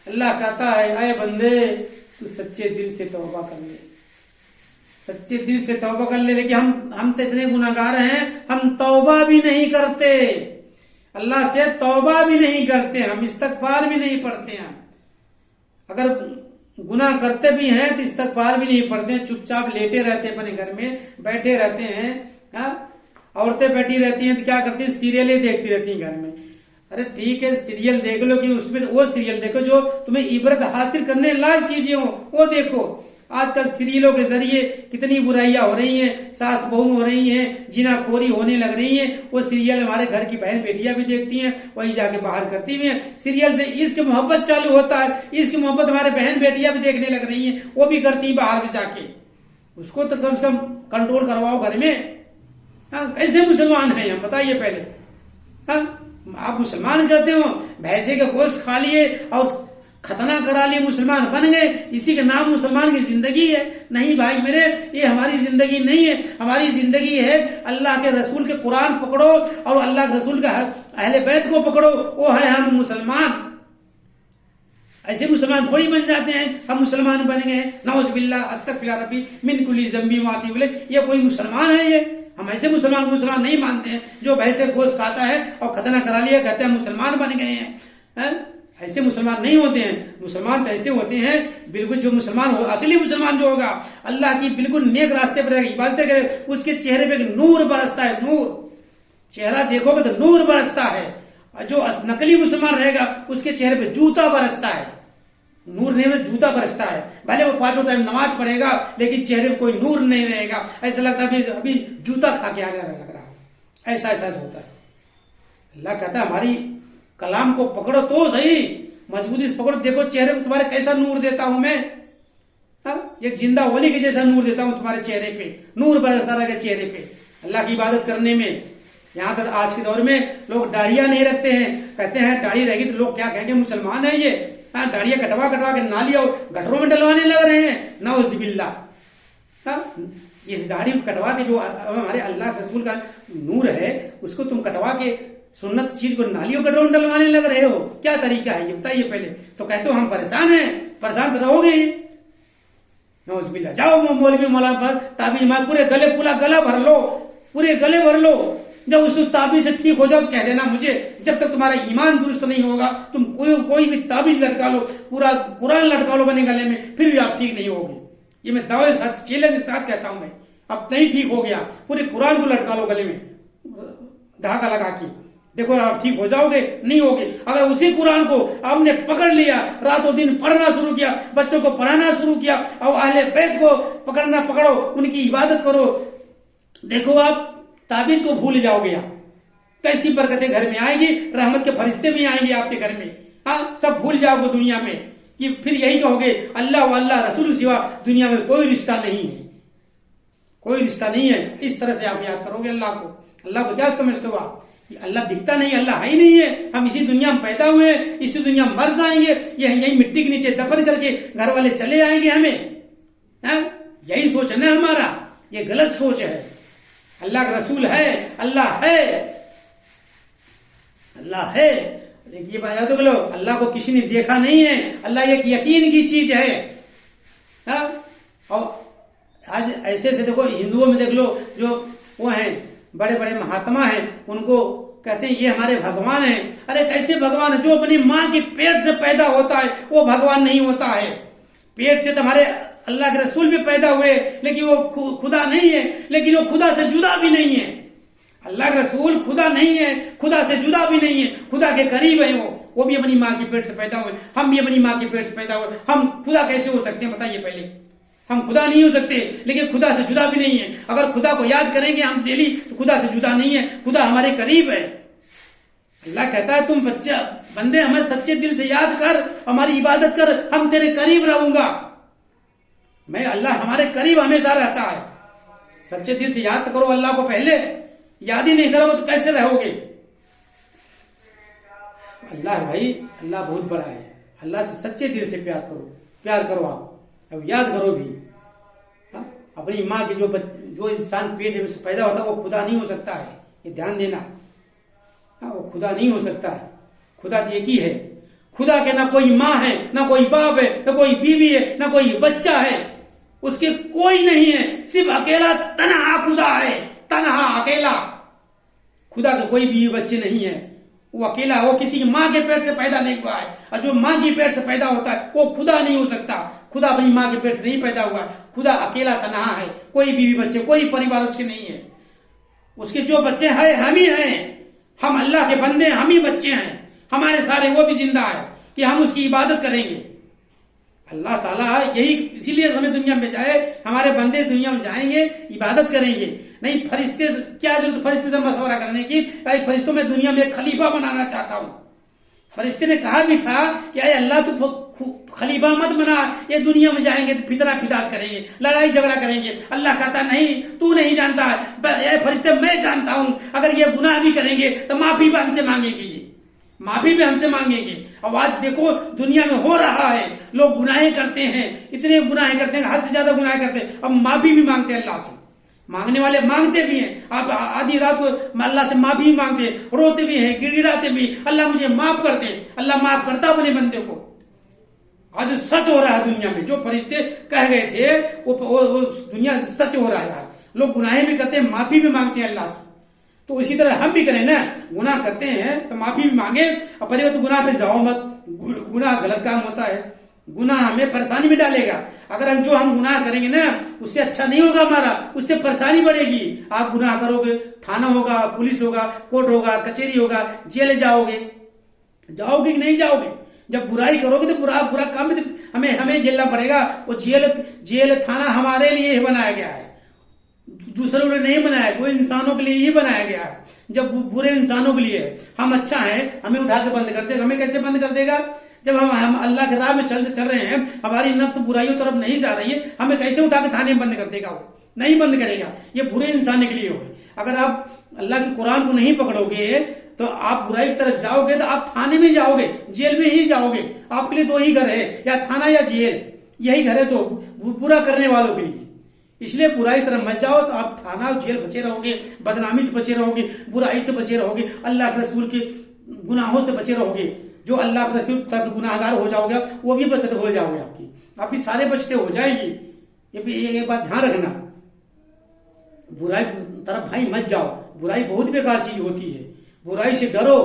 अल्लाह कहता है आए बंदे तू सच्चे दिल से तौबा कर ले, सच्चे दिल से तौबा कर ले। लेकिन हम तो इतने गुनाहगार हैं, हम तौबा भी नहीं करते, अल्लाह से तौबा भी नहीं करते, हम इस्तगफार भी नहीं पढ़ते हैं। अगर गुनाह करते भी हैं तो इस्तगफार भी नहीं पढ़ते हैं, चुपचाप लेटे रहते हैं, अपने घर में बैठे रहते हैं। औरतें बैठी रहती हैं तो क्या करती हैं, सीरियलें देखती रहती हैं घर में। अरे ठीक है सीरियल देख लो, कि उसमें वो सीरियल देखो जो तुम्हें इबरत हासिल करने लायक चीजें हो, वो देखो। आजकल सीरियलों के जरिए कितनी बुराइयां हो रही हैं, सास बहू हो रही हैं, जिनाखोरी होने लग रही है। वो सीरियल हमारे घर की बहन बेटियां भी देखती हैं, वही जाके बाहर करती भी हैं। सीरियल से इश्क मोहब्बत चालू होता है, इश्क मोहब्बत हमारे बहन बेटियां भी देखने लग रही हैं, वो भी करती हैं बाहर में जाके। उसको तो कम से कम कंट्रोल करवाओ घर में। कैसे मुसलमान हैं हम, बताइए पहले। आप मुसलमान कहते हो, भैंसे का गोश्त खा लिए और खतना करा लिए, मुसलमान बन गए, इसी के नाम मुसलमान की जिंदगी है? नहीं भाई मेरे, ये हमारी जिंदगी नहीं है। हमारी जिंदगी है अल्लाह के रसूल के कुरान पकड़ो और अल्लाह के रसूल का अहले बैत को पकड़ो, वो है हम मुसलमान। ऐसे मुसलमान थोड़ी बन जाते हैं हम मुसलमान बन गए, नौज बिल्ला अस्तगफिरुल्लाह रब्बी मिन कुल्ली ज़ंबी वाती बोले, ये कोई मुसलमान है? ये हम ऐसे मुसलमान नहीं मानते हैं जो भैंसे गोश्त खाता है और खतना करा लिया कहते हैं मुसलमान बन गए हैं। ऐसे मुसलमान नहीं होते हैं। मुसलमान तो ऐसे होते हैं बिल्कुल, जो मुसलमान हो, असली मुसलमान जो होगा अल्लाह की बिल्कुल नेक रास्ते पर रहेगा, इबादतें करे, उसके चेहरे पे नूर बरसता है, नूर। चेहरा देखोगे तो नूर बरसता है। जो नकली मुसलमान रहेगा उसके चेहरे पे जूता बरसता है, नूर नहीं में जूता बरसता है। भले वो 5 टाइम नमाज पढ़ेगा लेकिन चेहरे पे कोई नूर नहीं रहेगा, ऐसा लगता है अभी जूता खा के आने लग रहा है, ऐसा एहसास होता है। अल्लाह कहता है हमारी कलाम को पकड़ो तो सही, मजबूती से पकड़ो, देखो चेहरे पे तुम्हारे कैसा नूर देता हूं मैं। एक जिंदा वली के जैसा नूर देता हूं तुम्हारे चेहरे पे, नूर बरसता रहेगा चेहरे पे अल्लाह की इबादत करने में। यहाँ तक आज के दौर में लोग दाढ़ियां नहीं रखते हैं, कहते हैं दाढ़ी रहेगी तो लोग क्या कहेंगे, मुसलमान है ये। दाढ़ियां कटवा कटवा के नालियों गटरों में डलवाने लग रहे हैं, नौज़ुबिल्लाह। इस दाढ़ी को कटवा के जो हमारे अल्लाह के रसूल का नूर है उसको तुम कटवा के सुन्नत चीज को नालियों गटरों में डलवाने लग रहे हो, क्या तरीका है ये बताइए पहले। तो कहते हो हम परेशान हैं, परेशान तो रहोगे ही, नौज़ुबिल्लाह। जाओ मौलवी मौलाना पर ताबीज मार, पूरे गले पूरा गला भर लो, पूरे गले भर लो। जब उस ताबीज से ठीक हो जाओ तो कह देना मुझे, जब तक तुम्हारा ईमान दुरुस्त नहीं होगा तुम कोई भी ताबीज लटका लो, पूरा कुरान लटका लो बने गले में, फिर भी आप ठीक नहीं होगे। ये मैं दावे के साथ, चैलेंज के साथ कहता हूं मैं। अब नहीं ठीक हो गया, पूरे कुरान को लटका लो गले में धागा लगा के, देखो आप ठीक हो जाओगे, नहीं होगे। अगर उसी कुरान को आपने पकड़ लिया, रातों दिन पढ़ना शुरू किया, बच्चों को पढ़ाना शुरू किया और अहले बैत को पकड़ो, उनकी इबादत करो, देखो आप ताबीज को भूल जाओगे। आप कैसी बरकतें घर में आएंगी, रहमत के फरिश्ते भी आएंगे आपके घर में। हाँ, सब भूल जाओगे दुनिया में, कि फिर यही कहोगे अल्लाह व अल्लाह रसूल सिवा दुनिया में कोई रिश्ता नहीं है, कोई रिश्ता नहीं है। इस तरह से आप याद करोगे अल्लाह को। अल्लाह को क्या समझते हो आप, अल्लाह दिखता नहीं, अल्लाह है ही नहीं है, हम इसी दुनिया में पैदा हुए हैं, इसी दुनिया में मर जाएंगे, यही मिट्टी के नीचे दफन करके घर वाले चले आएंगे हमें। यही सोच है ना हमारा, ये गलत सोच है। अल्लाह का रसूल है, अल्लाह है, अल्लाह है। ये बात याद लो, अल्लाह को किसी ने देखा नहीं है, अल्लाह एक यकीन की चीज है। और आज ऐसे से देखो, हिंदुओं में देख लो, जो वो हैं बड़े बड़े महात्मा हैं, उनको कहते हैं ये हमारे भगवान हैं। अरे कैसे भगवान है, जो अपनी माँ के पेट से पैदा होता है वो भगवान नहीं होता है। पेट से तो हमारे अल्लाह के रसूल भी पैदा हुए, लेकिन वो खुदा नहीं है, लेकिन वो खुदा से जुदा भी नहीं है। अल्लाह के रसूल खुदा नहीं है, खुदा से जुदा भी नहीं है, खुदा के करीब है। वो भी अपनी माँ के पेट से पैदा हुए, हम भी अपनी माँ के पेट से पैदा हुए। हम खुदा कैसे हो सकते हैं बताइए पहले, हम खुदा नहीं हो सकते, लेकिन खुदा से जुदा भी नहीं है। अगर खुदा को याद करेंगे हम डेली तो खुदा से जुदा नहीं है, खुदा हमारे करीब है। अल्लाह कहता है तुम बच्चा बंदे हमें सच्चे दिल से याद कर, हमारी इबादत कर, हम तेरे करीब रहूंगा। मैं अल्लाह हमारे करीब हमेशा रहता है। सच्चे दिल से याद करो अल्लाह को, पहले याद ही नहीं करोगे तो कैसे रहोगे। अल्लाह भाई, अल्लाह बहुत बड़ा है। अल्लाह से सच्चे दिल से प्यार करो आप, अब याद करो भी। अपनी माँ की जो इंसान पेट में से पैदा होता है वो खुदा नहीं हो सकता है, ये ध्यान देना। वो खुदा नहीं हो सकता है, खुदा तो एक ही है। खुदा के ना कोई माँ है, ना कोई बाप है, ना कोई बीवी है, ना कोई बच्चा है, उसके कोई नहीं है, सिर्फ अकेला तन्हा खुदा है, तन्हा अकेला। खुदा तो कोई बीवी बच्चे नहीं है, वो अकेला, वो किसी की माँ के पेट से पैदा नहीं हुआ है। और जो माँ के पेट से पैदा होता है वो खुदा नहीं हो सकता। खुदा अपनी माँ के पेट से नहीं पैदा हुआ है, खुदा अकेला तन्हा है, कोई बीवी बच्चे, कोई परिवार उसके नहीं है। उसके जो बच्चे हैं हम ही हैं, हम अल्लाह के बंदे, हम ही बच्चे हैं, हमारे सारे वो भी जिंदा है कि हम उसकी इबादत करेंगे। अल्लाह ताला यही इसीलिए हमें दुनिया में जाए, हमारे बंदे दुनिया में जाएंगे, इबादत करेंगे। नहीं फरिश्ते, क्या जरूरत फरिश्ते से मशवरा करने की, भाई फरिश्तों में दुनिया में एक खलीफा बनाना चाहता हूं। फरिश्ते ने कहा भी था कि अरे अल्लाह तू खलीफा मत बना, ये दुनिया में जाएंगे तो फितना फिदात करेंगे, लड़ाई झगड़ा करेंगे। अल्लाह कहता नहीं, तू नहीं जानता है, फरिश्ते मैं जानता हूं, अगर ये गुनाह भी करेंगे तो माफी भी हमसे मांगेंगे, ये माफी भी हमसे मांगेंगे। अब आज देखो दुनिया में हो रहा है, लोग गुनाहें करते हैं, इतने गुनाहें करते हैं, हद से ज्यादा गुनाह करते हैं, अब माफी भी मांगते हैं अल्लाह से। मांगने वाले मांगते भी हैं, आप आधी रात को अल्लाह से माफी मांगते हैं, रोते भी हैं, गिड़गिड़ाते भी, अल्लाह मुझे माफ करते। अल्लाह माफ करता अपने बंदे को। आज सच हो रहा है दुनिया में, जो फरिश्ते कह गए थे वो दुनिया सच हो रहा है। लोग गुनाहें भी करते हैं, माफी भी मांगते हैं अल्लाह से। तो इसी तरह हम भी करें ना, गुनाह करते हैं तो माफी भी मांगे, और पहले तो गुनाह पे जाओ मत, गुनाह गलत काम होता है, गुनाह हमें परेशानी में डालेगा। अगर हम गुनाह करेंगे ना, उससे अच्छा नहीं होगा हमारा, उससे परेशानी बढ़ेगी। आप गुनाह करोगे, थाना होगा, पुलिस होगा, कोर्ट होगा, कचहरी होगा, जेल जाओगे कि नहीं जाओगे? जब बुराई करोगे तो बुरा काम हमें झेलना पड़ेगा। वो जेल थाना हमारे लिए ही बनाया गया है, दूसरों ने नहीं बनाया, कोई इंसानों के लिए ही बनाया गया है। जब बुरे इंसानों के लिए हम अच्छा है, हमें उठा के बंद कर देगा। हमें कैसे बंद कर देगा? जब हम अल्लाह के राह में चल रहे हैं, हमारी नफ्स बुराइयों तरफ नहीं जा रही है, हमें कैसे उठा के थाने में बंद कर देगा? वो नहीं बंद करेगा। ये बुरे इंसान के लिए हो। अगर आप अल्लाह के कुरान को नहीं पकड़ोगे तो आप बुराई की तरफ जाओगे तो आप थाने में जाओगे, जेल में ही जाओगे। आपके लिए दो ही घर है, या थाना या जेल, यही घर है दो बुरा करने वालों के लिए। इसलिए बुराई तरफ मत जाओ तो आप थाना और जेल बचे रहोगे, बदनामी से बचे रहोगे, बुराई से बचे रहोगे, अल्लाह के रसूल के गुनाहों से बचे रहोगे। जो अल्लाह के रसूल तरफ गुनाहगार हो जाओगे वो भी बचत हो जाओगे, आपकी सारे बचते हो जाएगी। ये बात ध्यान रखना, बुराई तरफ भाई मत जाओ। बुराई बहुत बेकार चीज होती है, बुराई से डरो।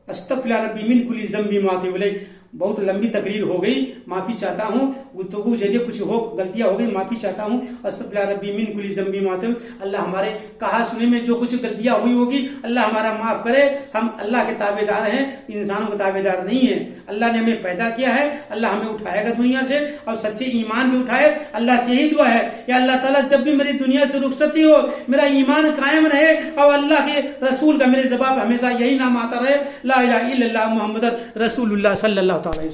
अस्तगफिरुल्लाह रब्बी मिन कुल्ली ज़ंबि माते बोले। बहुत लंबी तकरीर हो गई, माफी चाहता हूँ, गुफ्तगू जरिए कुछ गलतियां हो गई, माफी चाहता हूँ। अस्तगफिरुल्लाह रब्बी मिन कुल्ली ज़ंबि माते। अल्लाह हमारे कहा सुने में जो कुछ गलतियां हुई होगी, अल्लाह हमारा माफ करे। हम अल्लाह के ताबेदार हैं, इंसानों के ताबेदार नहीं है। अल्लाह ने हमें पैदा किया है, अल्लाह हमें उठाएगा दुनिया से और सच्चे ईमान में उठाए। अल्लाह से यही दुआ है, या अल्लाह ताला जब भी मेरी दुनिया से रुखसती हो, मेरा ईमान कायम रहे और अल्लाह के रसूल का मेरे जवाब हमेशा यही नाम आता रहे, ला इलाहा इल्लल्लाह मुहम्मद रसूलुल्लाह सल्लल्लाहु अलैहि वसल्लम।